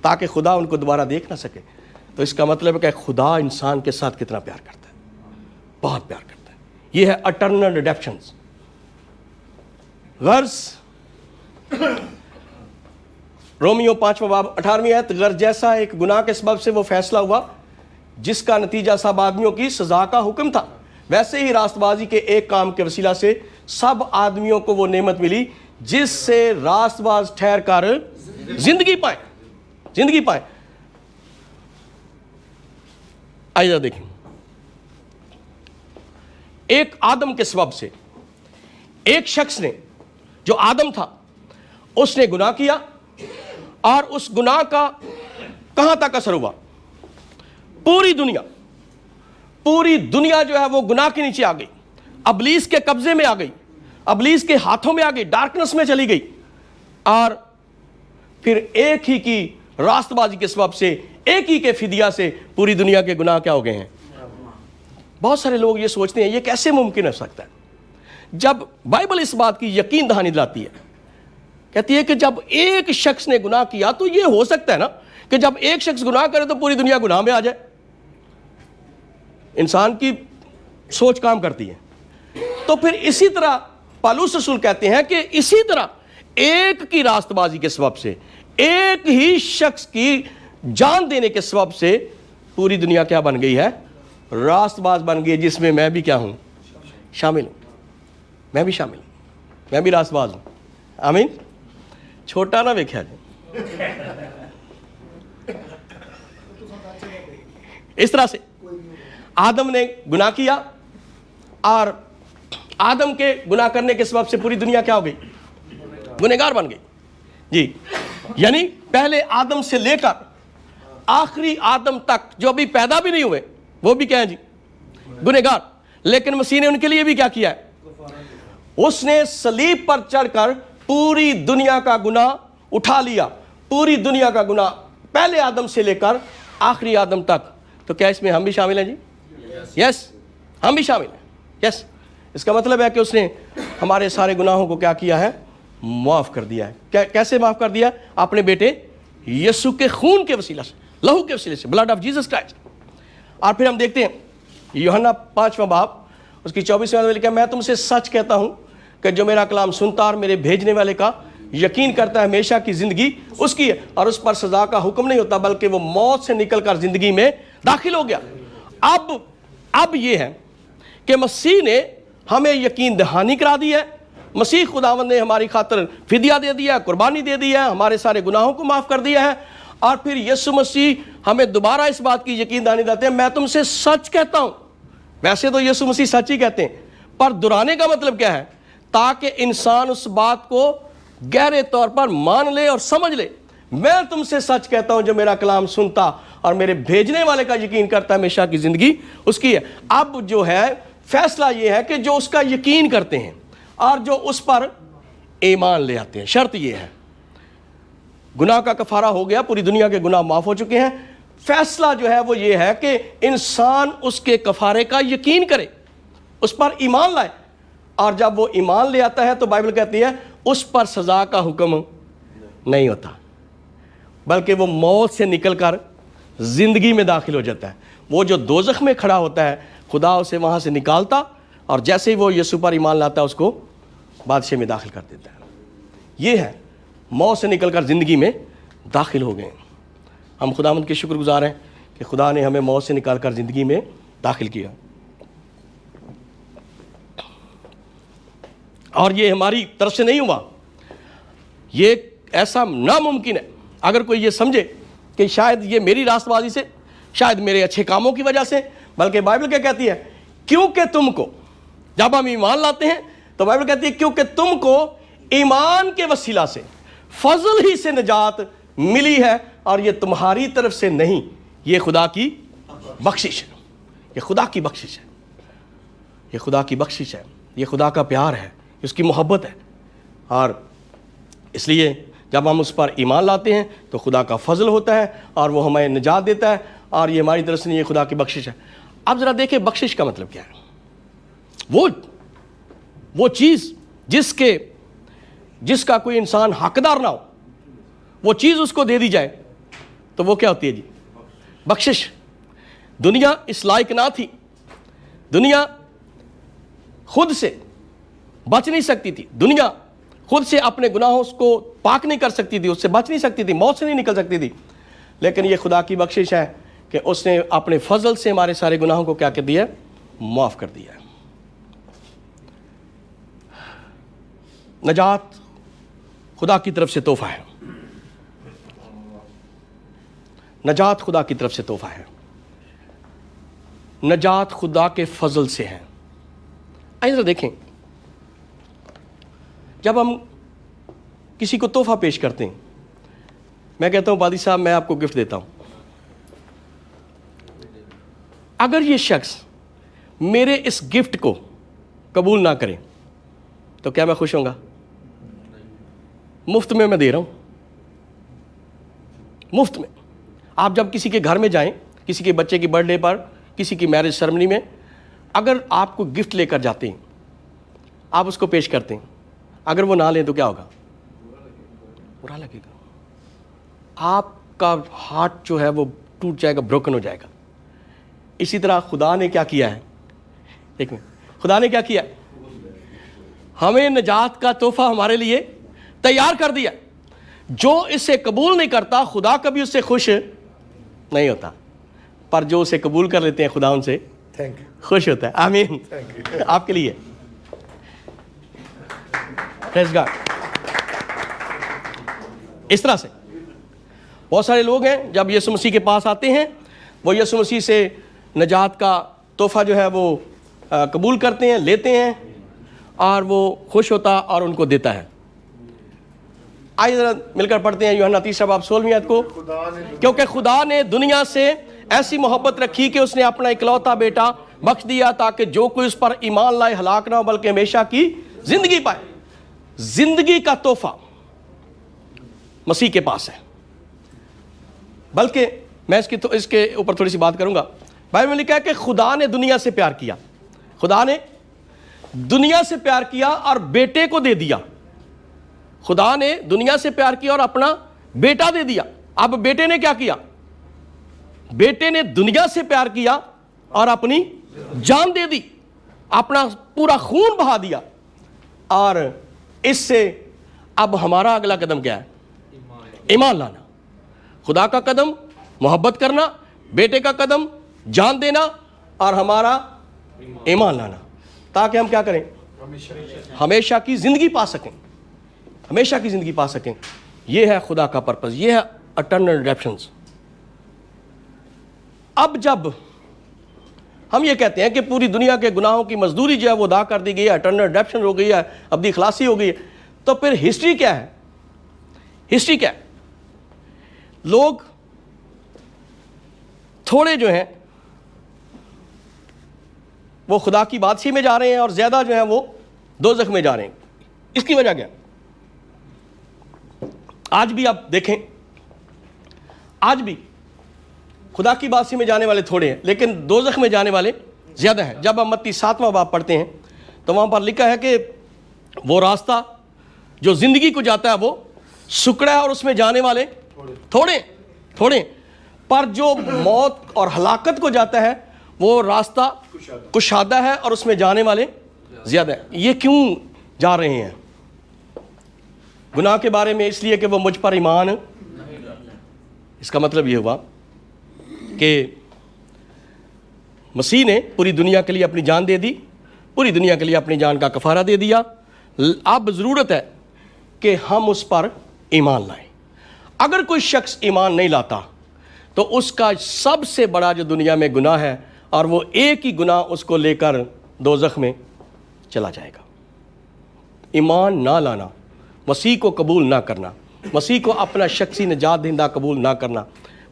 تاکہ خدا ان کو دوبارہ دیکھ نہ سکے۔ تو اس کا مطلب ہے کہ خدا انسان کے ساتھ کتنا پیار کرتا ہے، بہت پیار کرتا ہے۔ یہ ہے اٹرنل ریڈیمپشن۔ غرض رومیو 5واں باب 18ویں آیت، غرض جیسا ایک گناہ کے سبب سے وہ فیصلہ ہوا جس کا نتیجہ سب آدمیوں کی سزا کا حکم تھا، ویسے ہی راست بازی کے ایک کام کے وسیلہ سے سب آدمیوں کو وہ نعمت ملی جس سے راست باز ٹھہر کر زندگی پائیں، زندگی پائیں۔ آئیے دیکھیں، ایک آدم کے سبب سے ایک شخص نے، جو آدم تھا، اس نے گناہ کیا اور اس گناہ کا کہاں تک اثر ہوا؟ پوری دنیا جو ہے وہ گناہ کے نیچے آ گئی، ابلیس کے قبضے میں آ گئی، ابلیس کے ہاتھوں میں آ گئی، ڈارکنس میں چلی گئی۔ اور پھر ایک ہی کی راست بازی کے سبب سے، ایک ہی کے فدیہ سے پوری دنیا کے گناہ کیا ہو گئے ہیں؟ بہت سارے لوگ یہ سوچتے ہیں یہ کیسے ممکن ہو سکتا ہے؟ جب بائبل اس بات کی یقین دہانی دلاتی ہے، کہتی ہے کہ جب ایک شخص نے گناہ کیا تو یہ ہو سکتا ہے نا کہ جب ایک شخص گناہ کرے تو پوری دنیا گناہ میں آ جائے۔ انسان کی سوچ کام کرتی ہے۔ تو پھر اسی طرح پالوس رسول کہتے ہیں کہ اسی طرح ایک کی راست بازی کے سبب سے، ایک ہی شخص کی جان دینے کے سبب سے پوری دنیا کیا بن گئی ہے؟ راست باز بن گئی، جس میں میں بھی کیا ہوں؟ شامل ہوں۔ میں بھی شامل ہوں، میں بھی راست باز ہوں۔ آمین۔ چھوٹا نہ ویکھیا جائے۔ اس طرح سے آدم نے گناہ کیا اور آدم کے گناہ کرنے کے سبب سے پوری دنیا کیا ہو گئی؟ گنہگار بن گئی۔ جی، یعنی پہلے آدم سے لے کر آخری آدم تک جو ابھی پیدا بھی نہیں ہوئے وہ بھی کیا ہے جی؟ گنہگار۔ لیکن مسیح نے ان کے لیے بھی کیا کیا ہے؟ اس نے صلیب پر چڑھ کر پوری دنیا کا گناہ اٹھا لیا، پوری دنیا کا گناہ، پہلے آدم سے لے کر آخری آدم تک۔ تو کیا اس میں ہم بھی شامل ہیں جی؟ یس، ہم بھی شامل ہیں۔ یس، اس کا مطلب ہے کہ اس نے ہمارے سارے گناہوں کو کیا کیا ہے؟ معاف کر دیا ہے۔ کیسے معاف کر دیا؟ اپنے بیٹے یسوع کے خون کے وسیلہ سے، لہو کے وسیلے سے، بلڈ آف جیسس کرائسٹ۔ اور پھر ہم دیکھتے ہیں یوحنا 5واں باب اس کی 24ویں آیت میں لکھا ہے، میں تم سے سچ کہتا ہوں کہ جو میرا کلام سنتا اور میرے بھیجنے والے کا یقین کرتا ہے ہمیشہ کی زندگی اس کی ہے، اور اس پر سزا کا حکم نہیں ہوتا بلکہ وہ موت سے نکل کر زندگی میں داخل ہو گیا۔ اب یہ ہے کہ مسیح نے ہمیں یقین دہانی کرا دی ہے، مسیح خداوند نے ہماری خاطر فدیہ دے دیا، قربانی دے دی ہے، ہمارے سارے گناہوں کو معاف کر دیا ہے۔ اور پھر یسوع مسیح ہمیں دوبارہ اس بات کی یقین دہانی دیتے ہیں، میں تم سے سچ کہتا ہوں۔ ویسے تو یسوع مسیح سچ ہی کہتے ہیں، پر دہرانے کا مطلب کیا ہے؟ تاکہ انسان اس بات کو گہرے طور پر مان لے اور سمجھ لے۔ میں تم سے سچ کہتا ہوں جو میرا کلام سنتا اور میرے بھیجنے والے کا یقین کرتا ہے ہمیشہ کی زندگی اس کی ہے۔ اب جو ہے فیصلہ یہ ہے کہ جو اس کا یقین کرتے ہیں اور جو اس پر ایمان لے آتے ہیں. شرط یہ ہے, گناہ کا کفارہ ہو گیا, پوری دنیا کے گناہ معاف ہو چکے ہیں. فیصلہ جو ہے وہ یہ ہے کہ انسان اس کے کفارے کا یقین کرے, اس پر ایمان لائے, اور جب وہ ایمان لے آتا ہے تو بائبل کہتی ہے اس پر سزا کا حکم نہیں ہوتا, بلکہ وہ موت سے نکل کر زندگی میں داخل ہو جاتا ہے. وہ جو دوزخ میں کھڑا ہوتا ہے خدا اسے وہاں سے نکالتا, اور جیسے ہی وہ یسوع پر ایمان لاتا ہے اس کو بادشاہ میں داخل کر دیتا ہے. یہ ہے موت سے نکل کر زندگی میں داخل ہو گئے. ہم خداوند کے شکر گزار ہیں کہ خدا نے ہمیں موت سے نکال کر زندگی میں داخل کیا. اور یہ ہماری طرف سے نہیں ہوا, یہ ایسا ناممکن ہے. اگر کوئی یہ سمجھے کہ شاید یہ میری راست بازی سے, شاید میرے اچھے کاموں کی وجہ سے, بلکہ بائبل کیا کہتی ہے, کیونکہ تم کو, جب ہم ایمان لاتے ہیں تو بائبل کہتی ہے کیونکہ تم کو ایمان کے وسیلہ سے فضل ہی سے نجات ملی ہے, اور یہ تمہاری طرف سے نہیں, یہ خدا کی بخشش ہے. یہ خدا کی بخشش ہے, یہ خدا کی بخشش ہے, یہ خدا کا پیار ہے, اس کی محبت ہے. اور اس لیے جب ہم اس پر ایمان لاتے ہیں تو خدا کا فضل ہوتا ہے اور وہ ہمیں نجات دیتا ہے, اور یہ ہماری طرف سے نہیں, یہ خدا کی بخشش ہے. اب ذرا دیکھیں بخشش کا مطلب کیا ہے. وہ چیز جس کا کوئی انسان حقدار نہ ہو, وہ چیز اس کو دے دی جائے تو وہ کیا ہوتی ہے جی؟ بخشش. دنیا اس لائق نہ تھی, دنیا خود سے بچ نہیں سکتی تھی, دنیا خود سے اپنے گناہوں کو پاک نہیں کر سکتی تھی, اس سے بچ نہیں سکتی تھی, موت سے نہیں نکل سکتی تھی. لیکن یہ خدا کی بخشش ہے کہ اس نے اپنے فضل سے ہمارے سارے گناہوں کو کیا کر دیا, معاف کر دیا ہے. نجات خدا کی طرف سے تحفہ ہے, نجات خدا کی طرف سے تحفہ ہے, نجات خدا کے فضل سے ہے. آئیے دیکھیں, جب ہم کسی کو تحفہ پیش کرتے ہیں, میں کہتا ہوں پادری صاحب میں آپ کو گفٹ دیتا ہوں, اگر یہ شخص میرے اس گفٹ کو قبول نہ کرے تو کیا میں خوش ہوں گا؟ مفت میں دے رہا ہوں, مفت میں. آپ جب کسی کے گھر میں جائیں, کسی کے بچے کی برتھ ڈے پر, کسی کی میرج سرمنی میں, اگر آپ کو گفٹ لے کر جاتے ہیں, آپ اس کو پیش کرتے ہیں, اگر وہ نہ لیں تو کیا ہوگا؟ برا لگے گا. آپ کا ہارٹ جو ہے وہ ٹوٹ جائے گا, بروکن ہو جائے گا. اسی طرح خدا نے کیا کیا ہے, ایک منٹ, خدا نے کیا کیا, ہمیں نجات کا تحفہ ہمارے لیے تیار کر دیا. جو اسے قبول نہیں کرتا خدا کبھی اس سے خوش نہیں ہوتا, پر جو اسے قبول کر لیتے ہیں خدا ان سے خوش ہوتا ہے. آمین. آپ کے لیے پریز گاڈ. اس طرح سے بہت سارے لوگ ہیں جب یسوع مسیح کے پاس آتے ہیں, وہ یسوع مسیح سے نجات کا تحفہ جو ہے وہ قبول کرتے ہیں, لیتے ہیں, اور وہ خوش ہوتا اور ان کو دیتا ہے. آئیے ذرا مل کر پڑھتے ہیں یوحنا 3 باب 16 آیت کو. کیونکہ خدا نے دنیا سے ایسی محبت رکھی کہ اس نے اپنا اکلوتا بیٹا بخش دیا تاکہ جو کوئی اس پر ایمان لائے ہلاک نہ ہو بلکہ ہمیشہ کی زندگی پائے. زندگی کا تحفہ مسیح کے پاس ہے. بلکہ میں اس کے اوپر تھوڑی سی بات کروں گا. بائبل میں لکھا ہے کہ خدا نے دنیا سے پیار کیا, خدا نے دنیا سے پیار کیا اور بیٹے کو دے دیا. خدا نے دنیا سے پیار کیا اور اپنا بیٹا دے دیا. اب بیٹے نے کیا کیا؟ بیٹے نے دنیا سے پیار کیا اور اپنی جان دے دی, اپنا پورا خون بہا دیا. اور اس سے اب ہمارا اگلا قدم کیا ہے؟ ایمان لانا. خدا کا قدم محبت کرنا, بیٹے کا قدم جان دینا, اور ہمارا ایمان لانا, تاکہ ہم کیا کریں؟ ہمیشہ کی زندگی پا سکیں, ہمیشہ کی زندگی پا سکیں. یہ ہے خدا کا پرپس, یہ ہے اٹرنل ریڈیمپشن. اب جب ہم یہ کہتے ہیں کہ پوری دنیا کے گناہوں کی مزدوری جو ہے وہ ادا کر دی گئی ہے, اٹرنل ریڈیمپشن ہو گئی ہے, ابدی خلاصی ہو گئی ہے, تو پھر ہسٹری کیا ہے؟ ہسٹری کیا ہے؟ لوگ تھوڑے جو ہیں وہ خدا کی بادشاہی میں جا رہے ہیں اور زیادہ جو ہیں وہ دوزخ میں جا رہے ہیں. اس کی وجہ کیا؟ آج بھی آپ دیکھیں، آج بھی خدا کی بادشاہی میں جانے والے تھوڑے ہیں لیکن دوزخ میں جانے والے زیادہ ہیں. جب ہم متی 7واں باب پڑھتے ہیں تو وہاں پر لکھا ہے کہ وہ راستہ جو زندگی کو جاتا ہے وہ سکڑا ہے اور اس میں جانے والے تھوڑے، پر جو موت اور ہلاکت کو جاتا ہے وہ راستہ کشادہ ہے اور اس میں جانے والے زیادہ ہیں. یہ کیوں جا رہے ہیں؟ گناہ کے بارے میں اس لیے کہ وہ مجھ پر ایمان، اس کا مطلب یہ ہوا کہ مسیح نے پوری دنیا کے لیے اپنی جان دے دی، پوری دنیا کے لیے اپنی جان کا کفارہ دے دیا. اب ضرورت ہے کہ ہم اس پر ایمان لائیں. اگر کوئی شخص ایمان نہیں لاتا تو اس کا سب سے بڑا جو دنیا میں گناہ ہے، اور وہ ایک ہی گناہ اس کو لے کر دوزخ میں چلا جائے گا. ایمان نہ لانا، مسیح کو قبول نہ کرنا، مسیح کو اپنا شخصی نجات دہندہ قبول نہ کرنا،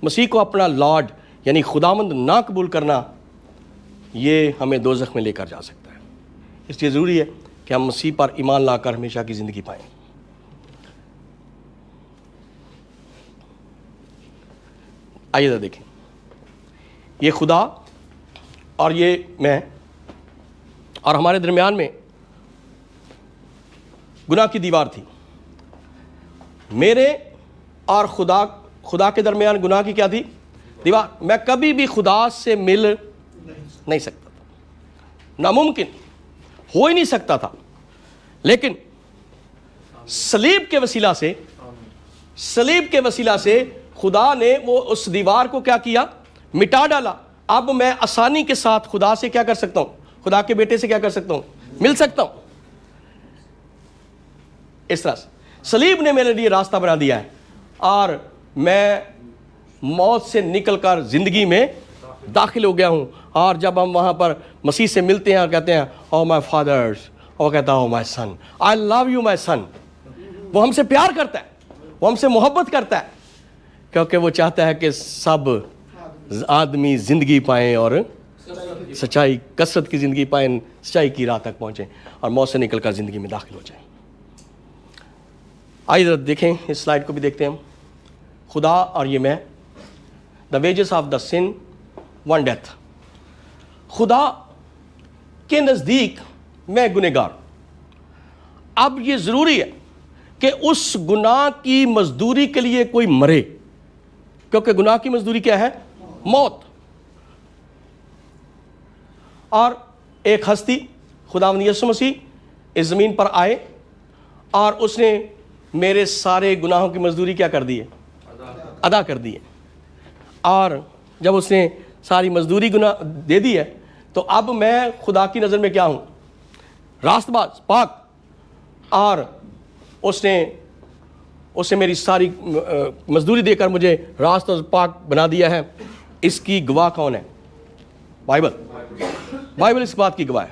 مسیح کو اپنا لارڈ یعنی خداوند نہ قبول کرنا، یہ ہمیں دوزخ میں لے کر جا سکتا ہے. اس لیے ضروری ہے کہ ہم مسیح پر ایمان لا کر ہمیشہ کی زندگی پائیں. آئیے ذرا دیکھیں، یہ خدا اور یہ میں اور ہمارے درمیان میں گناہ کی دیوار تھی. میرے اور خدا کے درمیان گناہ کی کیا تھی؟ دیوار. میں کبھی بھی خدا سے مل نہیں سکتا تھا، ناممکن، ہو ہی نہیں سکتا تھا. لیکن صلیب کے وسیلہ سے خدا نے وہ اس دیوار کو کیا کیا؟ مٹا ڈالا. اب میں آسانی کے ساتھ خدا سے کیا کر سکتا ہوں؟ خدا کے بیٹے سے کیا کر سکتا ہوں؟ مل سکتا ہوں. اس طرح سے صلیب نے میرے لیے راستہ بنا دیا ہے اور میں موت سے نکل کر زندگی میں داخل ہو گیا ہوں. اور جب ہم وہاں پر مسیح سے ملتے ہیں اور کہتے ہیں او مائی فادرز، اور کہتا او مائی سن، آئی لو یو مائی سن، وہ ہم سے پیار کرتا ہے، وہ ہم سے محبت کرتا ہے، کیونکہ وہ چاہتا ہے کہ سب آدمی زندگی پائیں اور سچائی، کثرت کی زندگی پائیں، سچائی کی راہ تک پہنچیں اور موت سے نکل کر زندگی میں داخل ہو جائیں. آئیے ذرا دیکھیں، اس سلائیڈ کو بھی دیکھتے ہیں ہم. خدا اور یہ میں، the wages of the sin one death. خدا کے نزدیک میں گنہگار. اب یہ ضروری ہے کہ اس گناہ کی مزدوری کے لیے کوئی مرے، کیونکہ گناہ کی مزدوری کیا ہے؟ موت. اور ایک ہستی خداوند یسوع مسیح اس زمین پر آئے اور اس نے میرے سارے گناہوں کی مزدوری کیا کر دی ہے؟ ادا کر دی ہے. اور جب اس نے ساری مزدوری گناہ دے دی ہے تو اب میں خدا کی نظر میں کیا ہوں؟ راست باز، پاک. اور اس نے میری ساری مزدوری دے کر مجھے راست اور پاک بنا دیا ہے. اس کی گواہ کون ہے؟ بائبل اس بات کی گواہ ہے.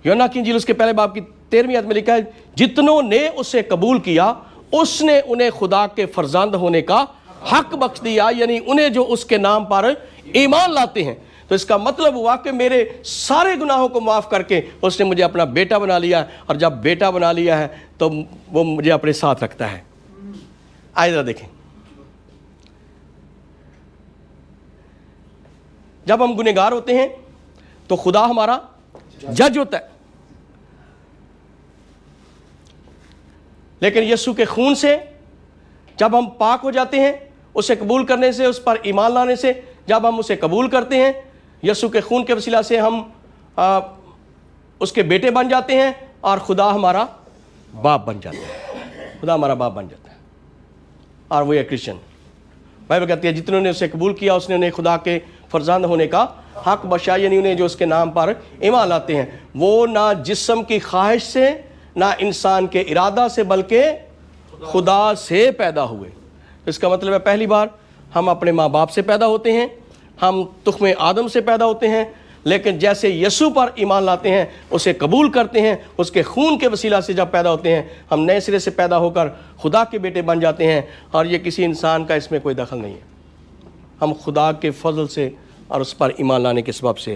یوحنا کی انجیل اس کے پہلے باب کی 13ویں آیت میں لکھا ہے، جتنوں نے اسے قبول کیا اس نے انہیں خدا کے فرزند ہونے کا حق بخش دیا، یعنی انہیں جو اس کے نام پر ایمان لاتے ہیں. تو اس کا مطلب ہوا کہ میرے سارے گناہوں کو معاف کر کے اس نے مجھے اپنا بیٹا بنا لیا، اور جب بیٹا بنا لیا ہے تو وہ مجھے اپنے ساتھ رکھتا ہے. آئیے ذرا دیکھیں، جب ہم گنہگار ہوتے ہیں تو خدا ہمارا جج ہوتا ہے، لیکن یسوع کے خون سے جب ہم پاک ہو جاتے ہیں، اسے قبول کرنے سے، اس پر ایمان لانے سے، جب ہم اسے قبول کرتے ہیں، یسوع کے خون کے وسیلہ سے ہم اس کے بیٹے بن جاتے ہیں اور خدا ہمارا باپ بن جاتا ہے. خدا ہمارا باپ بن جاتا ہے اور وہ ہے کرسچن. بائبل کہتی ہے جتنوں نے اسے قبول کیا اس نے انہیں خدا کے فرزند ہونے کا حق بخشا، یعنی انہیں جو اس کے نام پر ایمان لاتے ہیں. وہ نہ جسم کی خواہش سے، نہ انسان کے ارادہ سے، بلکہ خدا سے پیدا ہوئے. اس کا مطلب ہے پہلی بار ہم اپنے ماں باپ سے پیدا ہوتے ہیں، ہم تخم آدم سے پیدا ہوتے ہیں، لیکن جیسے یسوع پر ایمان لاتے ہیں، اسے قبول کرتے ہیں، اس کے خون کے وسیلہ سے جب پیدا ہوتے ہیں، ہم نئے سرے سے پیدا ہو کر خدا کے بیٹے بن جاتے ہیں. اور یہ کسی انسان کا اس میں کوئی دخل نہیں ہے. ہم خدا کے فضل سے اور اس پر ایمان لانے کے سبب سے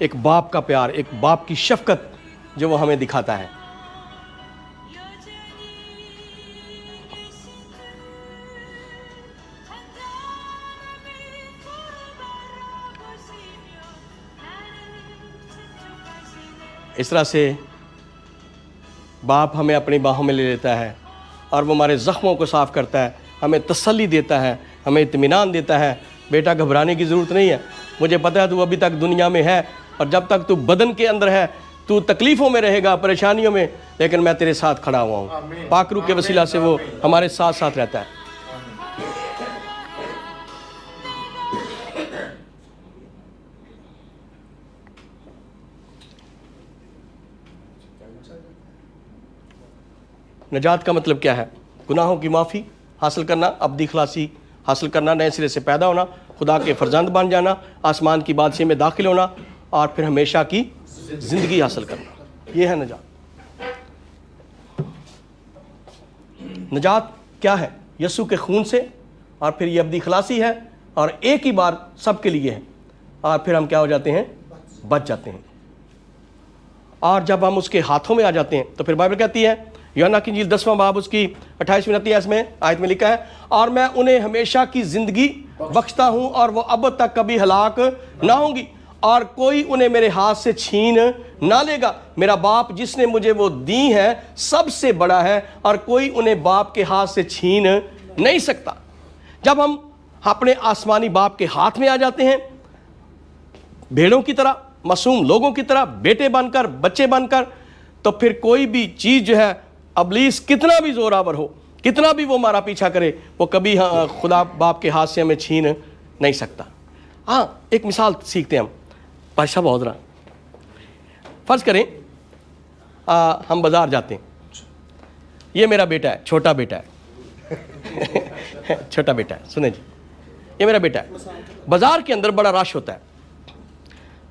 ایک باپ کا پیار, ایک باپ کی شفقت جو وہ ہمیں دکھاتا ہے. اس طرح سے باپ ہمیں اپنی باہوں میں لے لیتا ہے اور وہ ہمارے زخموں کو صاف کرتا ہے, ہمیں تسلی دیتا ہے, ہمیں اطمینان دیتا ہے. بیٹا گھبرانے کی ضرورت نہیں ہے, مجھے پتہ ہے تو ابھی تک دنیا میں ہے, اور جب تک تو بدن کے اندر ہے تو تکلیفوں میں رہے گا, پریشانیوں میں, لیکن میں تیرے ساتھ کھڑا ہوا ہوں. پاک روح کے وسیلہ سے وہ ہمارے ساتھ ساتھ رہتا ہے. نجات کا مطلب کیا ہے؟ گناہوں کی معافی حاصل کرنا, ابدی خلاصی حاصل کرنا, نئے سرے سے پیدا ہونا, خدا کے فرزند بن جانا, آسمان کی بادشاہی میں داخل ہونا, اور پھر ہمیشہ کی زندگی حاصل کرنا. یہ ہے نجات. نجات کیا ہے؟ یسوع کے خون سے, اور پھر یہ ابدی خلاصی ہے, اور ایک ہی بار سب کے لیے ہے, اور پھر ہم کیا ہو جاتے ہیں؟ بچ جاتے ہیں. اور جب ہم اس کے ہاتھوں میں آ جاتے ہیں تو پھر بائبل کہتی ہے, یوحنا کی انجیل 10واں باب اس کی 28ویں آیت میں میں لکھا ہے, اور میں انہیں ہمیشہ کی زندگی بخشتا ہوں اور وہ اب تک کبھی ہلاک نہ ہوں گی, اور کوئی انہیں میرے ہاتھ سے چھین نہ لے گا. میرا باپ جس نے مجھے وہ دی ہے سب سے بڑا ہے, اور کوئی انہیں باپ کے ہاتھ سے چھین نہیں سکتا. جب ہم اپنے آسمانی باپ کے ہاتھ میں آ جاتے ہیں, بھیڑوں کی طرح, معصوم لوگوں کی طرح, بیٹے بن کر, بچے بن کر, تو پھر کوئی بھی چیز جو ہے, ابلیس کتنا بھی زوراور ہو, کتنا بھی وہ ہمارا پیچھا کرے, وہ کبھی خدا باپ کے ہاتھ سے ہمیں چھین نہیں سکتا. ہاں, ایک مثال سیکھتے ہیں ہم. بھائی صاحب حضرہ, فرض کریں ہم بازار جاتے ہیں. یہ میرا بیٹا ہے, چھوٹا بیٹا ہے چھوٹا بیٹا ہے, سنیں جی, یہ میرا بیٹا ہے. بازار کے اندر بڑا رش ہوتا ہے,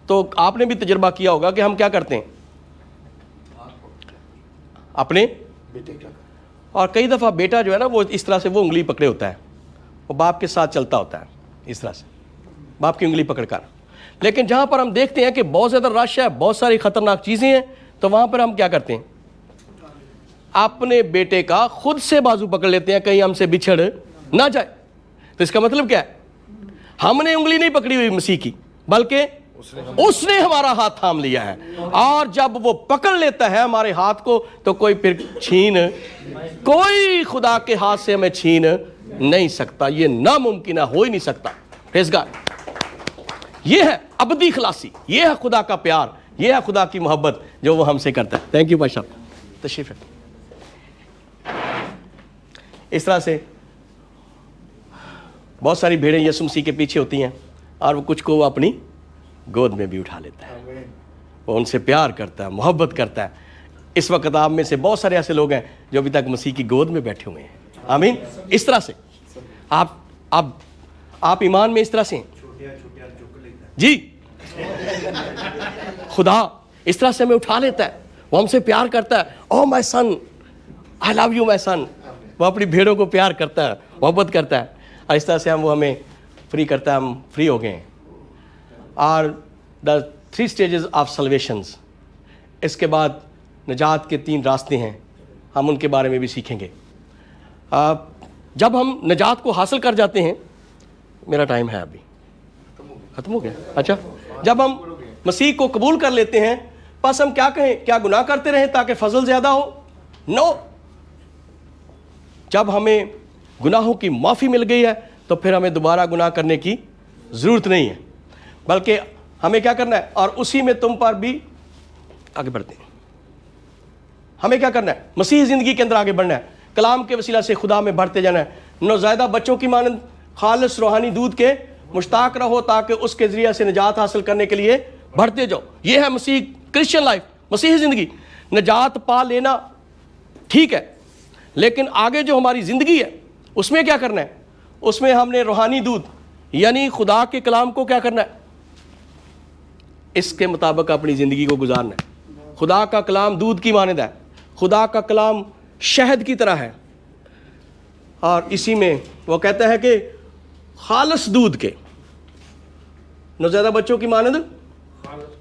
تو آپ نے بھی تجربہ کیا ہوگا کہ ہم کیا کرتے ہیں اپنے, اور کئی دفعہ بیٹا جو ہے نا وہ اس طرح سے وہ انگلی پکڑے ہوتا ہے, وہ باپ کے ساتھ چلتا ہوتا ہے اس طرح سے, باپ کی انگلی پکڑ کر. لیکن جہاں پر ہم دیکھتے ہیں کہ بہت زیادہ رش ہے, بہت ساری خطرناک چیزیں ہیں, تو وہاں پر ہم کیا کرتے ہیں؟ اپنے بیٹے کا خود سے بازو پکڑ لیتے ہیں, کہیں ہم سے بچھڑ نہ جائے. تو اس کا مطلب کیا ہے؟ ہم نے انگلی نہیں پکڑی ہوئی مسیح کی, بلکہ اس نے ہمارا ہاتھ تھام لیا ہے, اور جب وہ پکڑ لیتا ہے ہمارے ہاتھ کو تو کوئی پھر کوئی خدا کے ہاتھ سے ہمیں چھین نہیں سکتا. یہ ناممکن ہے, ہو ہی نہیں سکتا. پریز گاڈ. یہ ہے ابدی خلاصی, یہ ہے خدا کا پیار, یہ ہے خدا کی محبت جو وہ ہم سے کرتا ہے. تھینک یو بھائی صاحب, تشریف ہے. اس طرح سے بہت ساری بھیڑیں یسوع مسیح کے پیچھے ہوتی ہیں, اور وہ کچھ کو وہ اپنی گود میں بھی اٹھا لیتا ہے, وہ ان سے پیار کرتا ہے, محبت کرتا ہے. اس وقت آپ میں سے بہت سارے ایسے لوگ ہیں جو ابھی تک مسیح کی گود میں بیٹھے ہوئے ہیں. آمین. اس طرح سے آپ ایمان میں اس طرح سے ہیں جی. خدا اس طرح سے ہمیں اٹھا لیتا ہے, وہ ہم سے پیار کرتا ہے. او مائی سن, آئی لو یو مائی سن. وہ اپنی بھیڑوں کو پیار کرتا ہے, محبت کرتا ہے, اور اس طرح سے وہ ہمیں فری کرتا ہے. ہم فری ہو گئے ہیں. اور دا 3 stages آف سلویشنز, اس کے بعد نجات کے 3 راستے ہیں, ہم ان کے بارے میں بھی سیکھیں گے. جب ہم نجات کو حاصل کر جاتے ہیں, میرا ٹائم ہے ابھی ختم ہو گیا, اچھا, جب ہم مسیح کو قبول کر لیتے ہیں, بس ہم کیا کہیں, کیا گناہ کرتے رہیں تاکہ فضل زیادہ ہو؟ نو. جب ہمیں گناہوں کی معافی مل گئی ہے تو پھر ہمیں دوبارہ گناہ کرنے کی ضرورت نہیں ہے, بلکہ ہمیں کیا کرنا ہے, اور اسی میں تم پر بھی آگے بڑھتے ہیں. ہمیں کیا کرنا ہے؟ مسیح زندگی کے اندر آگے بڑھنا ہے, کلام کے وسیلہ سے خدا میں بڑھتے جانا ہے. نوزائیدہ بچوں کی مانند خالص روحانی دودھ کے مشتاق رہو تاکہ اس کے ذریعے سے نجات حاصل کرنے کے لیے بڑھتے جاؤ. یہ ہے مسیح کرسچن لائف, مسیحی زندگی. نجات پا لینا ٹھیک ہے, لیکن آگے جو ہماری زندگی ہے اس میں کیا کرنا ہے؟ اس میں ہم نے روحانی دودھ یعنی خدا کے کلام کو کیا کرنا ہے؟ اس کے مطابق اپنی زندگی کو گزارنا ہے. خدا کا کلام دودھ کی مانند ہے, خدا کا کلام شہد کی طرح ہے, اور اسی میں وہ کہتا ہے کہ خالص دودھ کے, نوزائیدہ بچوں کی مانند